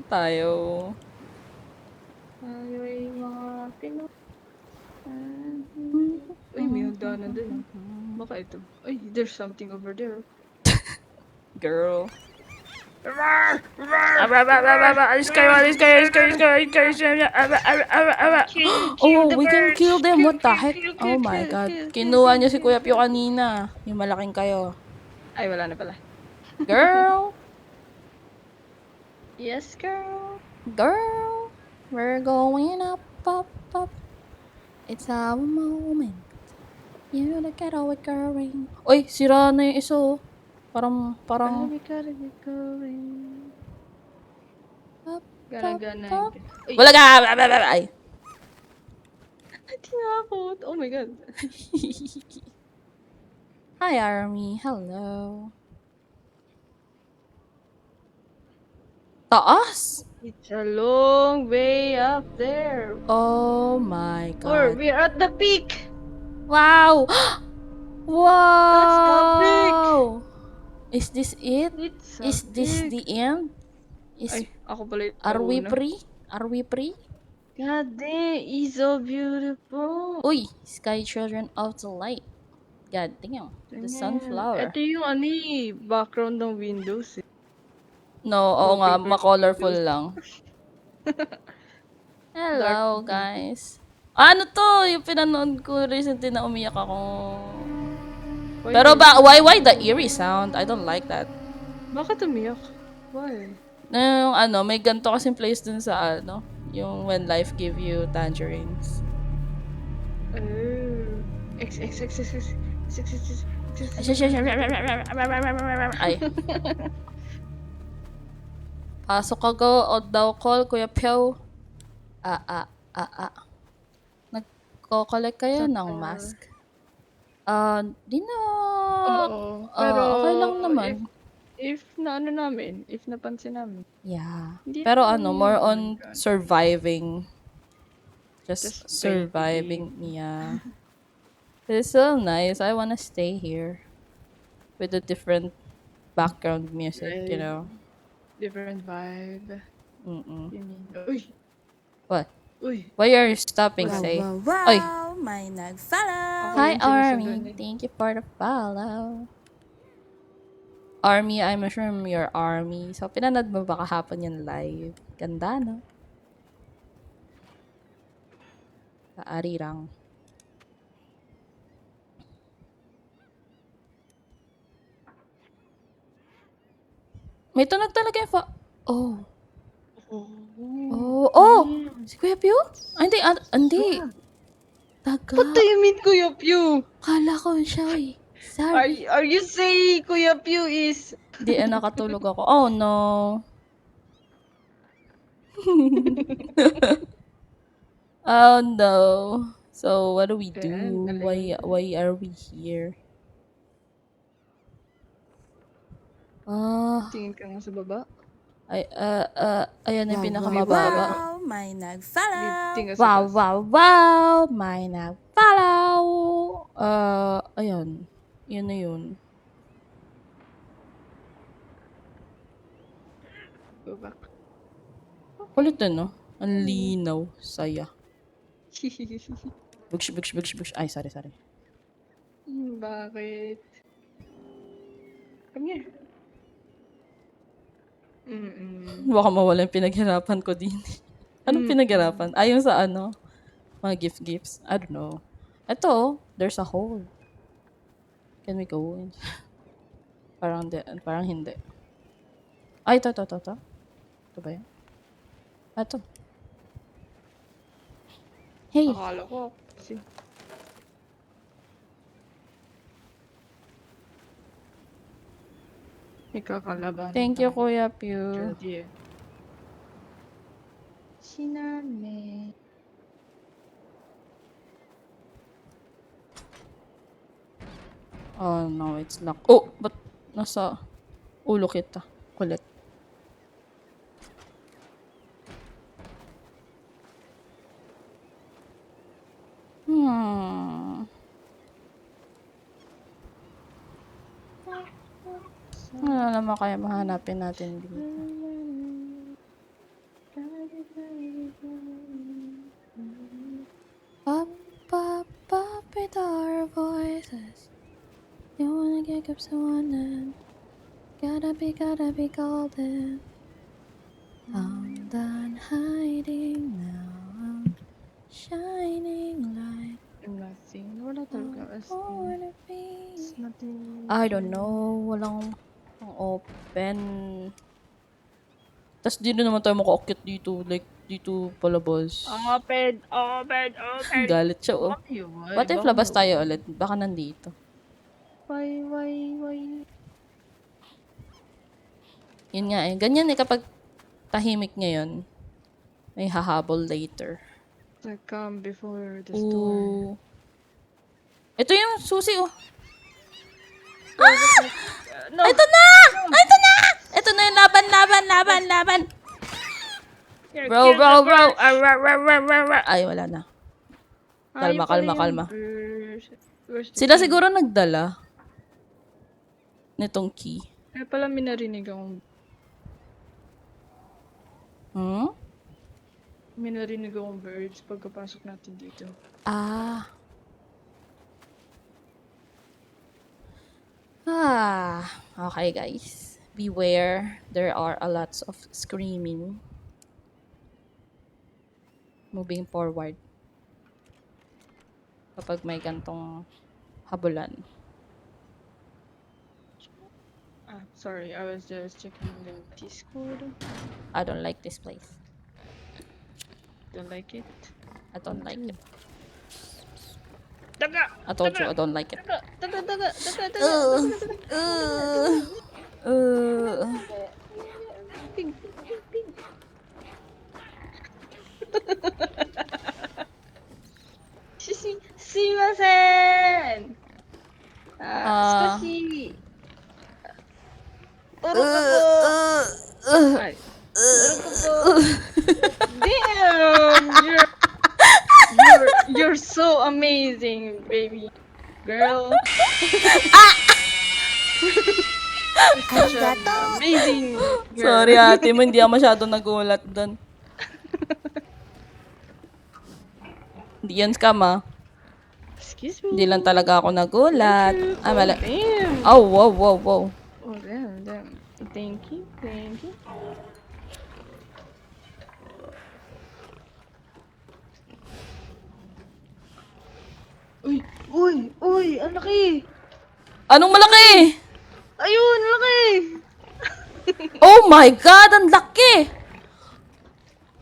Tayo. Tayo ay mga Pinoy. Uy, may hagdanan dun. Baka ito. Uy, there's something over there. Girl. Alis kayo. Oh, we can kill them. What the heck? Oh my god. Kinuha niya si Kuya Pio kanina. Yung malaking kayo. Ay, wala na pala. Girl. Yes, girl. Girl. We're going up. It's our moment. You look at all we're going. Uy, sira na yung isa oh. Parang, We gotta get going. Gana. Ay, wala ka! Ay. tinakot. Oh my god. Hi, Army. Hello. Taas? It's a long way up there. Oh my Or god. we're at the peak. Wow! Wow! That's epic. Is this it? It's Is this the end? Ay, ako pala yung Are we nauna. free? Are we free? God damn, he's so beautiful. Uy, Sky Children of the Light. God damn. The sunflower. Ito yung background ng Windows eh. No, oo nga, Wallpaper ma-colorful Windows. lang. Hello, Dark guys. Ano to? Yung pinanood ko recently na umiyak ako. Pero why the eerie sound? I don't like that. Bakit umiyak? Why? Yung ano, may ganito kasing place dun sa ano, yung When Life Give You Tangerines. Ay. Pasok ka go, o daw call, Kuya Pio. Nagko-collect kayo ng mask? Di na. Oo. Pero, Okay lang naman. if namin, if napansin namin. Yeah. Hindi Pero naman ano, more yun. on surviving. Just Just surviving. Yeah. It's so nice. I wanna stay here. With a different background music, you know. Different vibe. Mm-mm. Uy! What? Uy! Why are you stopping, say? Wow, Oy. may nag-follow. Hi, yun sinasagot Army. eh. Thank you for the follow. Army, I'm sure you're Army. So, pinanood mo ba kahapon yung live? Ganda, no? Sa Arirang. May tunog talaga yung Oh. Oh. Oh! Si Kuya Pew? Ah, hindi. Hindi. Taga. What do you mean, Kuya Pew? Kala ko siya eh. Sorry. Are you saying Kuya Pew is... Di, nakatulog ako. Oh, no. Oh, no. So, what do we do? Why are we here? Tingin ka nga sa baba. Ayan yung pinakamababa. Wow, may nag-follow. Tingin ka sa Wow, taas. wow, wow! May nag-follow! Ayan. Yun na yun. Go back. Kulit din, no? Ang linaw. Saya. Bugs. Ay, sorry. Bakit? Come here. Baka mawala yung pinaghirapan ko din. Anong pinaghirapan? Yung sa ano? Mga gifts. I don't know. Ito, there's a hole. Can we go in? Parang hindi. Ay, ito. Ito ba yan? Ito. Hey. Akala ko. Kasi... May kakalaban. Thank you, Kuya Pew. Jodie. Siname. Oh, no, it's locked. Oh, ba't nasa ulo kita? Kulit. Ano naman kaya mahanapin natin dito? Up with our voices. You wanna get up someone then gotta be golden. I'm done hiding now. I'm shining light. Nothing. Wala talaga. As I in, wanna be. it's nothing. I don't know. Walang open. Tapos di na naman tayo maka-akit dito. Like, dito palabas. Open. Galit siya, oh. What if labas tayo ulit? Baka nandito. Why? Yun nga eh. Ganyan eh kapag tahimik ngayon, may hahabol later. The calm before the storm. Ooh. Ito yung susi, oh. No. Ito na! Ito na yung laban. Bro. Ay, wala na. Kalma. Sila siguro nagdala nitong key. Kaya pala may narinig akong... May narinig akong birds pagkapasok natin dito. Okay guys. Beware. There are a lots of screaming. Moving forward. Kapag may gantong habulan. Sorry, I was just checking the Discord. I don't like this place. Don't like it. I don't like it. Daga! I told you I don't like it. Daga! Sumimasen!少し... Ay. Damn! You're so amazing, baby. Girl. Amazing. Girl. Sorry ate mo, hindi ako masyado nagulat doon. Hindi yan scam ah. Excuse me. Hindi lang talaga ako nagulat. Ah, mali. Damn. Oh, wow, wow, wow. Oh, damn. Thank you. Uy, ang laki. Anong malaki? Ayun, ang laki. Oh my God, ang laki!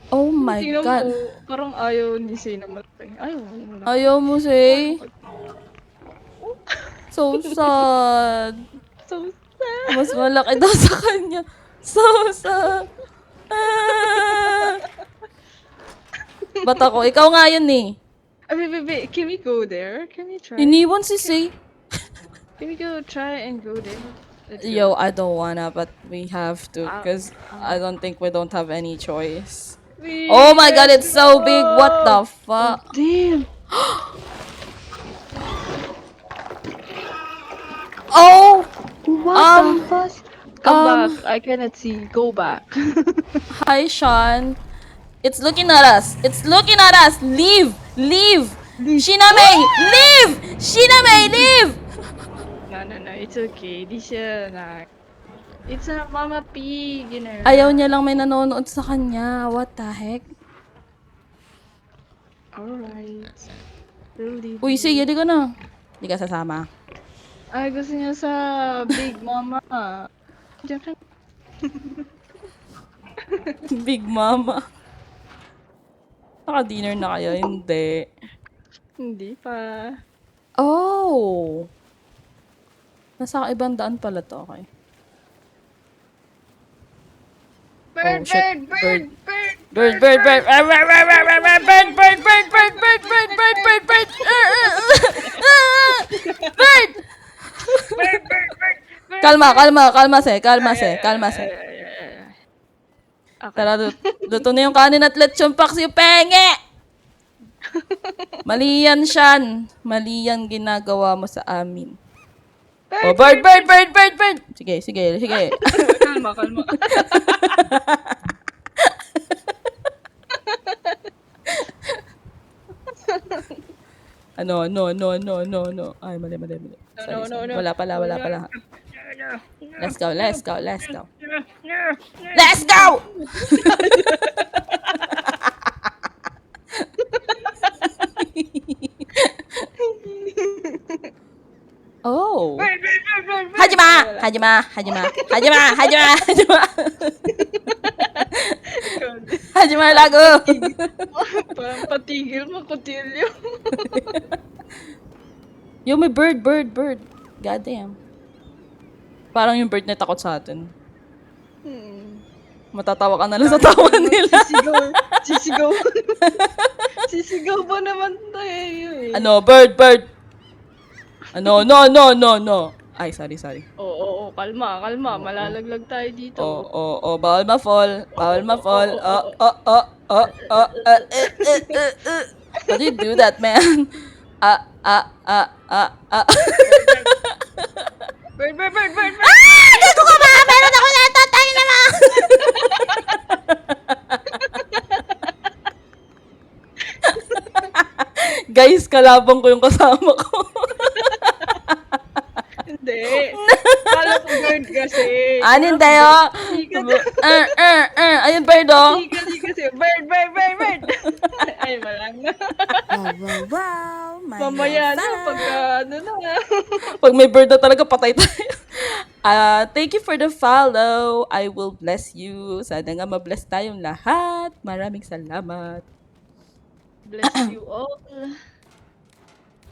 Oh my Tingnan God. mo, parang ayaw ni Say na malaki. Ayaw, wala. Ayaw mo, say. So sad. So sad. Mas malaki daw sa kanya. So sad. Ah. Ba't ako? Ikaw nga yun eh. Wait, can we go there? Can we try? Iniwan si Say. Can we go try and go there? Let's go. Yo, I don't wanna, but we have to. Because I don't think we don't have any choice. Wait, Oh my God, let's it's so big. What the go. fuck? Damn. Oh! What the fuck? Come back. I cannot see. Go back. Hi, Sean. It's looking at us. It's looking at us. Leave. Leave. Shinamei, leave. Shinamei, leave. No. It's okay. Di siya na. It's a mama pig, you know. Ayaw niya lang may nanonood sa kanya. What the heck? Alright. Really. Uy, sige, di ka na. Di ka sasama. Ay, gusto niya sa Big Mama. Diyan ka. Big Mama. Naka-dinner na kayo? Hindi. Hindi pa. Oh! Nasa ibang daan pala to. Okay. Bird, Oh, shit. bird. Bird, bird, bird. Bird, bird, bird, bird, bird, bird, bird, bird, bird, bird, bird, bird. Bird! Kalma, se. Tara, luto na yung kanin at lechon paksi yung penge! Mali yan, Shan. Mali yan ginagawa mo sa amin. Oh, bird! Sige. Kalma. No. Ay, mali. Sorry. Wala pala. Let's go. Oh. Hajima. Hajima lago. Parang patigil mo, kutilyo. Yo, may bird. Goddamn. Parang yung bird na takot sa atin. Matatawa ka na lang sa tawa nila. Sisigaw. Sisigaw ba naman tayo eh? Ano, bird. Ano, no. Ay, sorry. Oo, kalma. Malalaglag tayo dito. Oh, bawal ma-fall. How do you do that, man? Bird. Gago ka ba? Meron ako natatay naman! Guys, kalabang ko yung kasama ko. Hindi. Kala ko bird kasi. Anin tayo? Ayun, bird, oh. Hindi kasi. Bird. Ay, malang na. Wow. Mamaya na, pagka ano na. Pag may bird na talaga, patay tayo. Thank you for the follow. I will bless you. Sana nga ma-bless tayong lahat. Maraming salamat. Bless you all.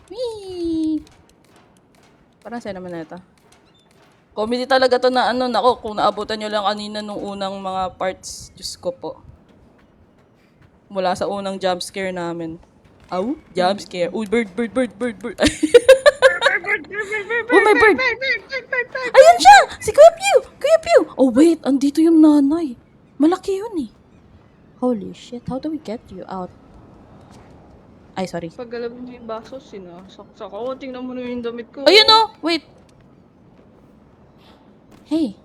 Wee! Parang saya naman na ito. Comedy talaga to na nako, kung naabutan nyo lang kanina nung unang mga parts, Diyos ko po. Mula sa unang jump scare namin. Aw, jump scare. Uy, bird. Oh, may bird. Ayun siya! Si Kuya Pew! Oh, wait. Andito yung nanay. Malaki yun eh. Holy shit. How do we get you out? Ay, sorry. Pag alam mo yung baso, sinasaksak ako. Tingnan mo na yung damit ko. Ayun oh! Wait. Hey.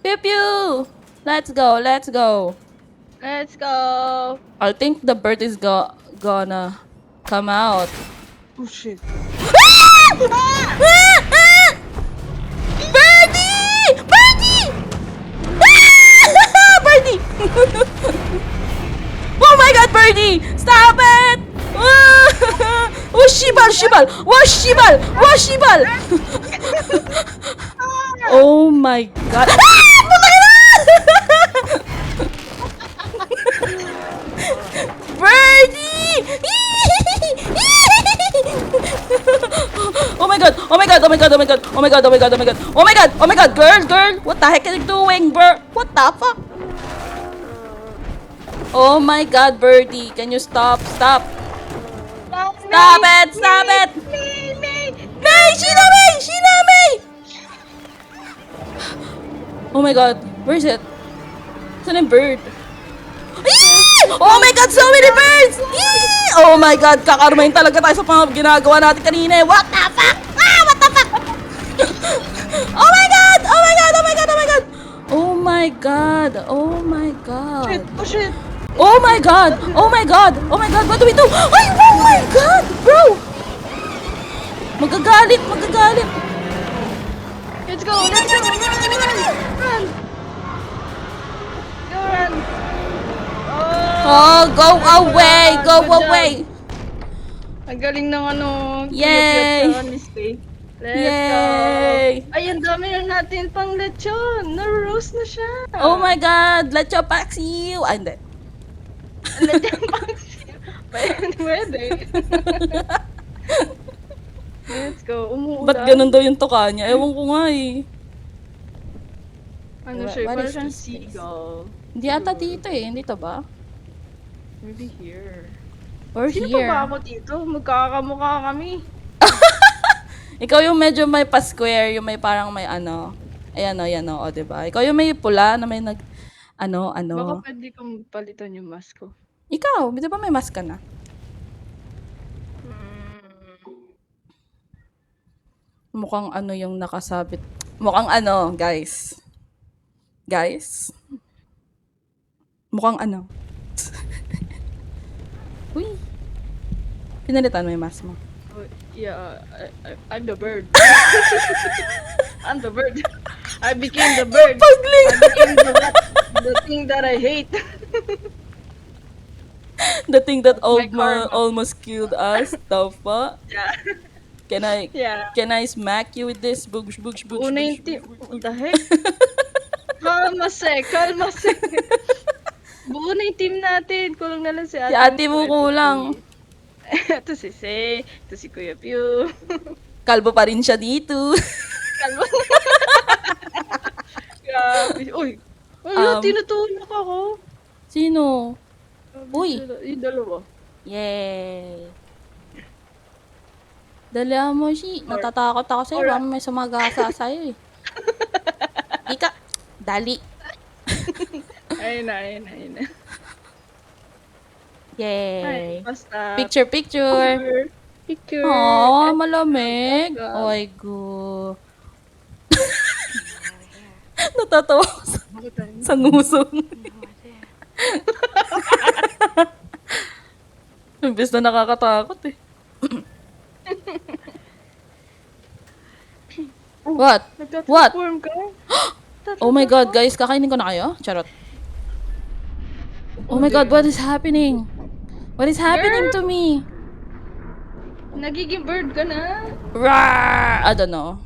Pew! Let's go. Let's go. I think the bird is gonna come out. Oh shit. Birdie! Birdie! Birdie! Oh my god, Birdie! Stop it! Shibal! Shibal! Shibal! Shibal! Oh my god. Puta ka na! Birdie! Oh my god! Oh my god! Oh my god! Oh my god! Oh my god! Oh my god! Oh my god! Oh my god! Oh my god! Girl! What the heck are you doing, bro? What the fuck? Oh my god, Birdie! Can you stop? Stop! Stop it! Stop it! May! Sheena May! Sheena May! Oh my god! Where is it? Saan yung bird? Oh my god! So many birds! Oh my god! Kakarmahin talaga tayo sa mga ginagawa natin kanina. What the fuck? What the fuck? Oh my god! Oh my god! Oh my god! Oh my god! Oh my god! Oh my god! Shit. Oh shit. Oh my god! Oh my god! Oh my god! What do we do? Ay! Oh my god! Bro! Magagalit! Magagalit! Let's go. Let's go. Run. Go run. Oh! Go away! God, Go good job. away! Ang galing ng ano. Yay! Let's Yay! go. Ay, ang dami na natin pang lechon. Na-roast na siya. Oh my god! Let's go paksiw! Ay, hindi. Lechon pang Pwede. Let's go. Umuulan. Ba't ganun daw yung tuka niya? Ewan ko nga eh. Ano What- siya? what Parang is siyang this place? seagull. Hindi ata dito eh. Hindi to ba? Maybe here. Or Sino here. pa ba ako dito? Magkakamukha kami. Ikaw yung medyo may pa-square, yung may parang may ano. Ayan o, yan o, diba? Ikaw yung may pula na may nag... Ano. Baka pwede kong palitan yung mask ko. Ikaw, di ba may mask ka na? Mukhang ano yung nakasabit. Mukhang ano, guys. Guys. Mukhang ano. Uy. Pinalitan mo yung mask mo. Oh, yeah, I'm the bird. I'm the bird. I became the bird. Pagling! I became the thing that I hate. The thing that My karma. almost killed us. The fuck? Yeah. Yeah. Can I smack you with this? Boosh, boosh, boosh, Una boosh, yung team. What the heck? Kalma se. Buo na yung team natin. Kulang na lang si ate. Si ate mo kulang. Ito si Se. Ito si Kuya Pew. Kalbo pa rin siya dito. Kalma. Grabe. Uy. Wala, tinutulak ako. Sino? Uy. Yung dalawa. Yay! Dala mo, Shi. Natatakot ako sa'yo. Baka may sumagasa sa'yo eh. Di ka. Dali. Ayun na. Yay! Ay, basta. Picture. Picture. Aww, malamig. God. Oy, go. Natatawa ako sa ngusong. Imbes na nakakatakot eh. What? Nagtatransform ka? Oh my god, guys, kakainin ko na kayo? Charot. Oh my god, what is happening? What is happening to me? Nagiging bird ka na. Rawr! I don't know.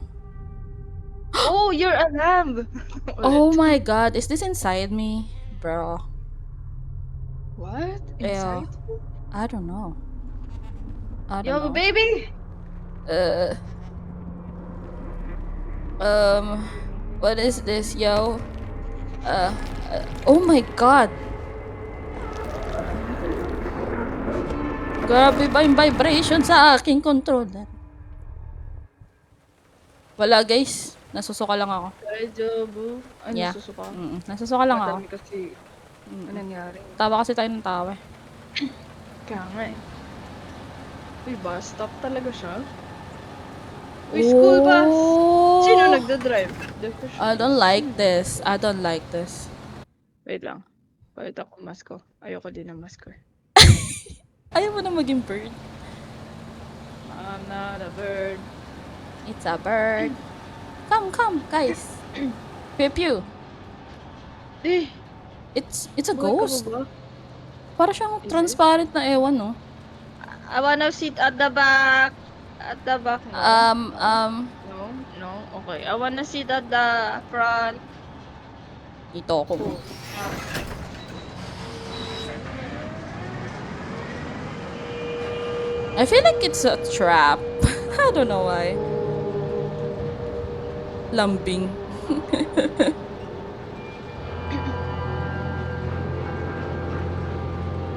Oh, you're a lamb. Oh my god, is this inside me? Bro, What? Yeah. Inside? I don't know. I You have a don't know. baby? What is this, yo? Oh my god. Grabe ba yung vibration sa aking controller? Wala guys, nasusuka lang ako. Medyo boo. Ano Yeah. susuka? Nasusuka lang ako. Madami kasi ano nangyari. Tawa kasi tayo ng tawa. Kaya nga eh. Uy, bus stop talaga siya. Uy, school bus! Sino nagda-drive? I don't like this. I don't like this. Wait lang. Palit ako mask ko. Ayoko din ng mask ko. Ayaw mo na maging bird. I'm not a bird. It's a bird. Come, guys. Pew pew. Eh, It's a buhay ka ghost. ba? Para siyang Is it? transparent na ewan, no? I wanna sit at the back. At the back, no? No? Okay. I wanna sit at the front. Dito ako. Oh. I feel like it's a trap. I don't know why. Lambing.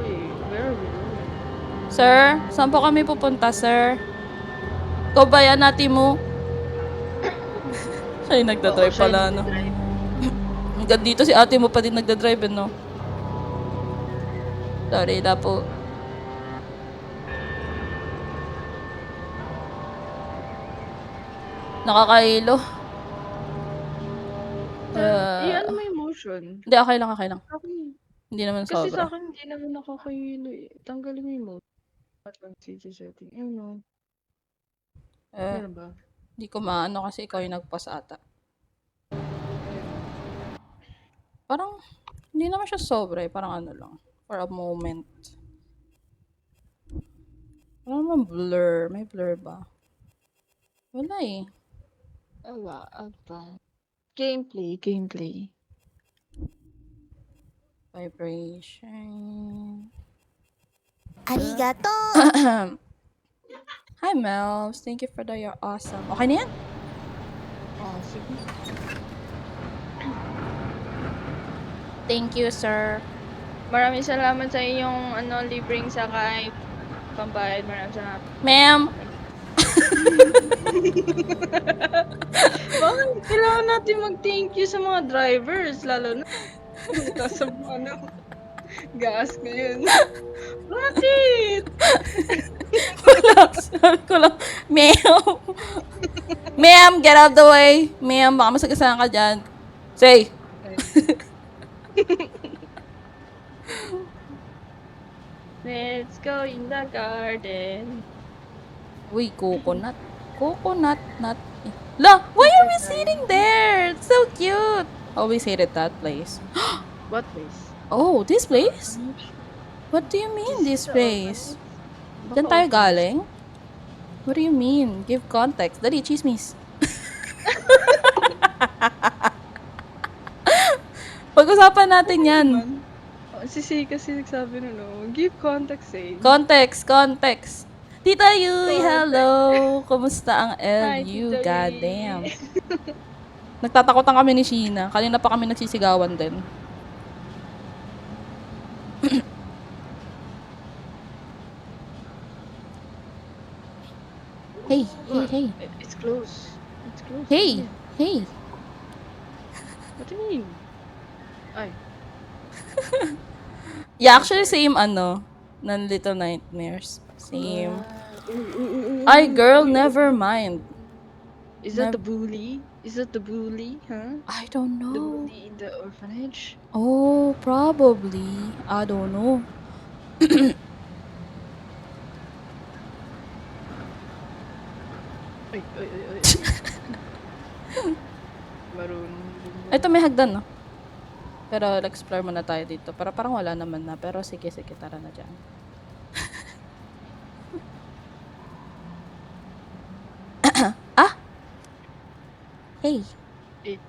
Wait, where are we going? Sir, saan po kami pupunta, sir? Ikaw ba yan, ate mo? Siya yung nagdadrive Oo, siya pala, yung no? nagdadrive. Hanggang dito si ate mo pa din nagdadrive, no? Sorry na po. Nakakailo. Iyan mo yung motion. Hindi, okay lang, okay lang. Okay. Hindi naman Kasi sa sobra. akin, hindi naman nakakahilo eh. Tanggalin mo yung motion. At mag-CG setting. Ayun no. Meron ba? Hindi ko maano kasi ikaw yung nagpas ata. Parang, hindi naman siya sobra eh. Parang ano lang. For a moment. Parang naman blur. May blur ba? Wala eh. Wala. Ata. Gameplay. Vibration. Arigato. Hi, Melvs. Thank you for the you're awesome. Okay na yan? Oh, sige. Thank you, sir. Maraming salamat sa inyong libreng sakay. Pambayad. Maraming salamat. Ma'am! Bakit kailangan natin mag-thank you sa mga drivers? Lalo na sa gas ngayon. Bakit? Sabi ko lang, ma'am! Ma'am, get out of the way! Ma'am, baka masagasaan ka dyan. Say! Let's go in the garden. Uy, coconut. Coconut, nut. La, why are we sitting there? It's so cute. Always hated that place. What place? Oh, this place? What do you mean, this place? Diyan tayo galing? What do you mean? Give context. Dali, chismis. Pag-usapan natin yan. Si C kasi nagsabi give context eh. Context. Tita Yui, hello! Kumusta ang Hi, LU? Tita Yui. Goddamn. Nagtatakotan kami ni Sheena. Kanina pa kami nagsisigawan din. Hey. It's close. Hey. What do you mean? Ay. Yeah, actually same ng Little Nightmares. Same. Ay, girl, never mind. Is that the bully? Huh? I don't The know. bully in the orphanage? Oh, probably. I don't know. Ay. Marunong. Ito may hagdan, no? Pero explore muna tayo dito. Parang wala naman na. Pero sige, tara na dyan. Ah! Hey. Eh.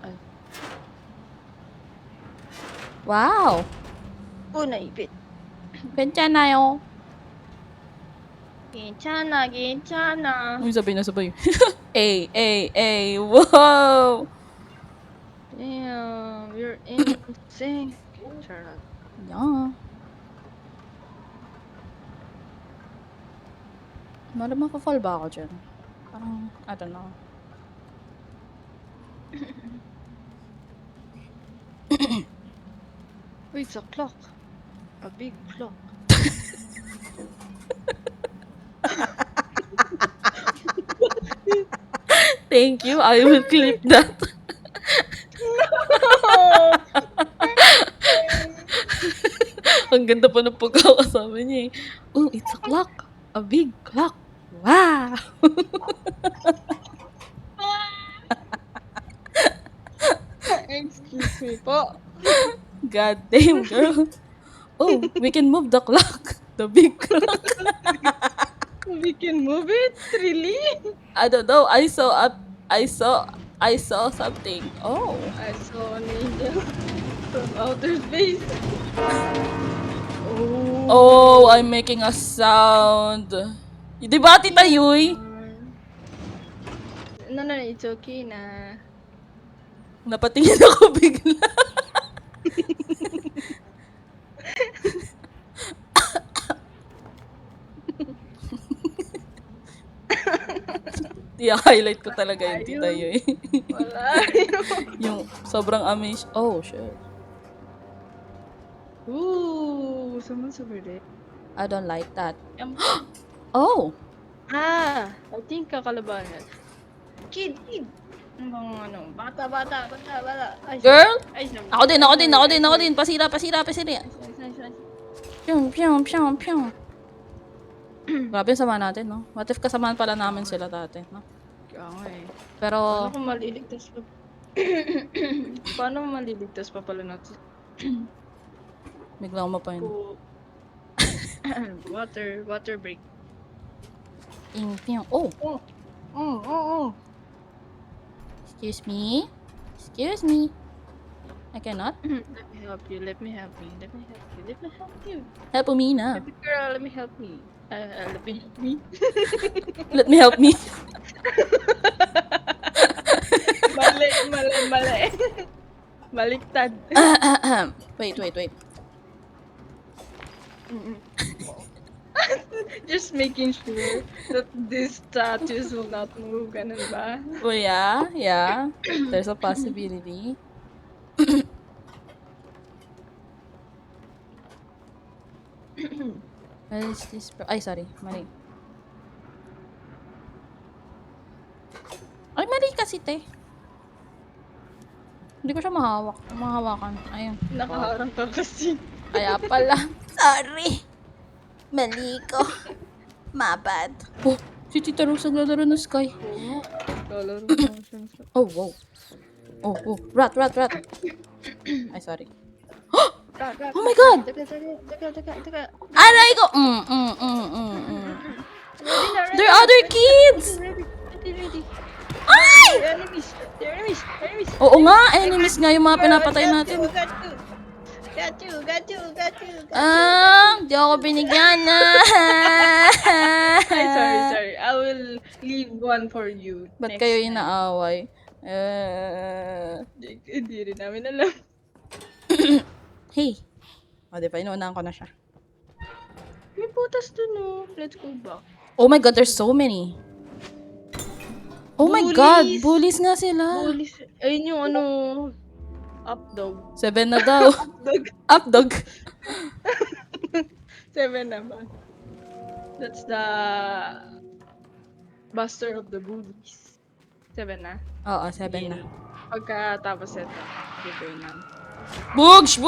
Ay. Wow! Naipit. 괜찮아요. 괜찮아. Uy, sabay. Ay, wow! Damn, you're insane. Charot. Yeah. Madam, makafall ba ako dyan? Parang, I don't know. Wait, it's a clock. A big clock. Thank you. I will clip that. Ang ganda pa ng pagkakasama niya eh. Oh, it's a clock. A big clock. Wow! Excuse me po. God damn, girl. Oh, we can move the clock. The big clock. We can move it? Really? I don't know. I saw something. Oh. I saw an angel from outer space. Oh. Oh, I'm making a sound. Di ba, Tita Yui? No, it's okay na. Napatingin ako bigla. I-highlight ko talaga yung Tita Yui. Wala. Yung sobrang amazed. Oh, shit. Ooh, someone's over there. I don't like that. Oh! I think kakalabanan. Kid. Ano bang ano? Bata. Ay, Girl? Ay, sorry. Ako din. Pasira. Nice. Pyong. Grabe yung sama natin, no? What if kasamahan pala namin sila dati, no? Kaya nga eh. Pero, Paano kung maliligtas pa? Paano maliligtas pa pala natin? biglang umapain. Oh. Water break. Pyong. Oh! Oh. Excuse me. I cannot. Let me help you. Help me na. Baby girl, let me help me. Let me help me. Mali. Baliktad. Wait. Just making sure that these statues will not move, ganun ba? Oh, yeah. There's a possibility. Where is this? Ay, sorry. Mali. Ay, mali kasi, te. Hindi ko siya mahawakan. Ayun. Nakaharang ka kasi. Kaya pala. Sorry. Mali ko. Mabad. Oh, si Tita Rose naglalaro ng Sky. Lalaro mo siya. Oh, wow. Oh. Rat. Ay, sorry. Oh my God! Teka. Aray ko! There are other kids! Ready. Ay! Enemies. Oo nga, enemies nga yung mga pinapatay natin. Got you. Di ako binigyan na. Ay, sorry. I will leave one for you. Ba't next kayo time. inaaway? Hindi rin namin alam. Hey. O, di ba? Inuunahan ko na siya. May putas dun, oh. Let's go back. Oh my God, there's so many. Oh my Bullies. God, bullies nga sila. Police. Ayun yung ano, updog. 7 na daw. Updog. 7 naman. That's the buster of the bullies. 7 na. Oo, 7 na. Pagkatapos ito, giveaway na. Bugs!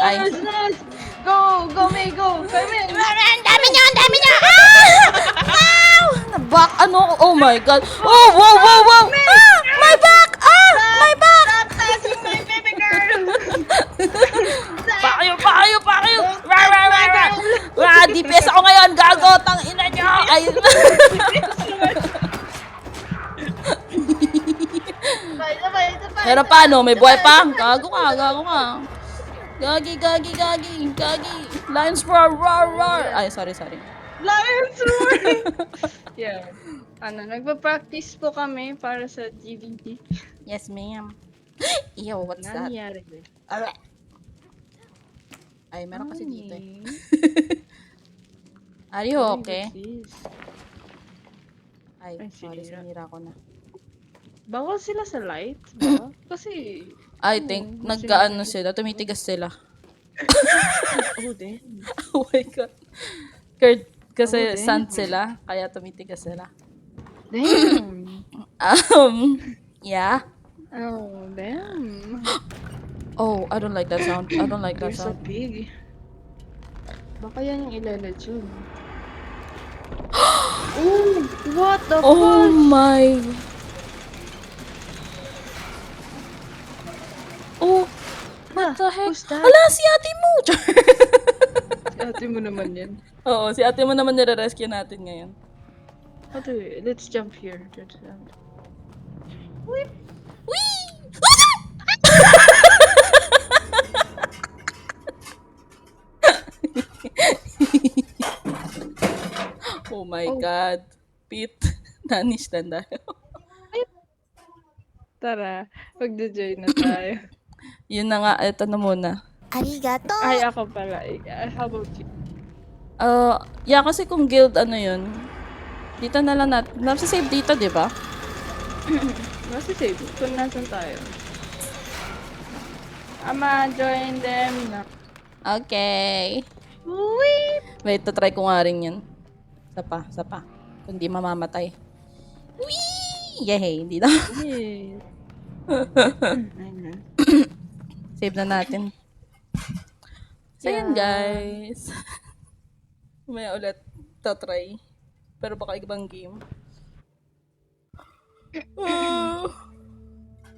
Ay. Nice! Go, May, go! Come in! Ang dami niya! Wow! Nabak, Oh my God. Oh, wow! My back! My back! Stop touching my baby girl! Pakayo! Rar! DPS ako ngayon! Gago! Tang ina niyo! Ay. Sabay. Pero paano? May buhay pa? Gago ka. Gagi. Lions roar. Ay, sorry. Lions roar! Yeah. Nagpa-practice po kami para sa DVD. Yes, ma'am. Ew, what's that? Nangyari. Ay, meron kasi dito eh. Are you okay? Ay, Ay, sorry, sinira. sinira ko na. Bawal sila sa light, ba? Kasi, I think, nagkaano sila, tumitigas sila. din. Oh my God. Kurt, kasi Oh, damn. sand sila, kaya tumitigas sila. Damn. Yeah. Oh, damn. Oh, I don't like that sound. You're so big. Baka yan yung ilalet yun. Oh, what the Oh fuck? my. Oh, what the heck? Who's that? Ala, si ate mo! Si ate mo naman yan. Oo, si ate mo naman nire-rescue natin ngayon. How do we? Let's jump here. Let's jump. Whee! Oh my Oh. God. Pete, nanish lang tayo. Tara, magja-join na tayo. Yun na nga, ito na muna. Arigato. Ay, ako pala. How about you? Yeah, kasi kung guild, ano yun, dito na lang natin. Nasa-save dito, di ba? Nasa save. Kung nasan tayo. Ama, join them na. Okay. Wait! Wait, try ko nga rin yun. Isa pa. Kung di mamamatay. Whee! Yay! Hindi na. Yes. Save na natin. So, yun, guys. May ulit tatry. Pero baka ibang game.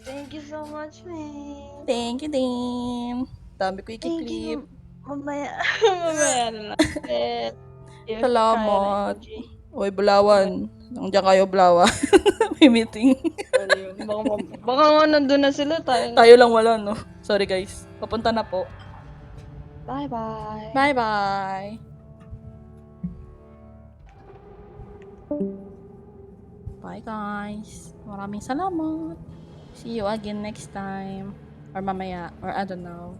Thank you so much, man. Thank you, Tim. Dami ko i-clip. Mamaya. Mamaya na lang. If Salamat. kaya na, Uy, Bulawan. Nandiyan kayo, Bulawan. May meeting. Baka nga nandun na sila tayo. Tayo lang wala, no? Sorry, guys. Papunta na po. Bye-bye. Bye-bye. Bye, guys. Maraming salamat. See you again next time. Or mamaya. Or I don't know.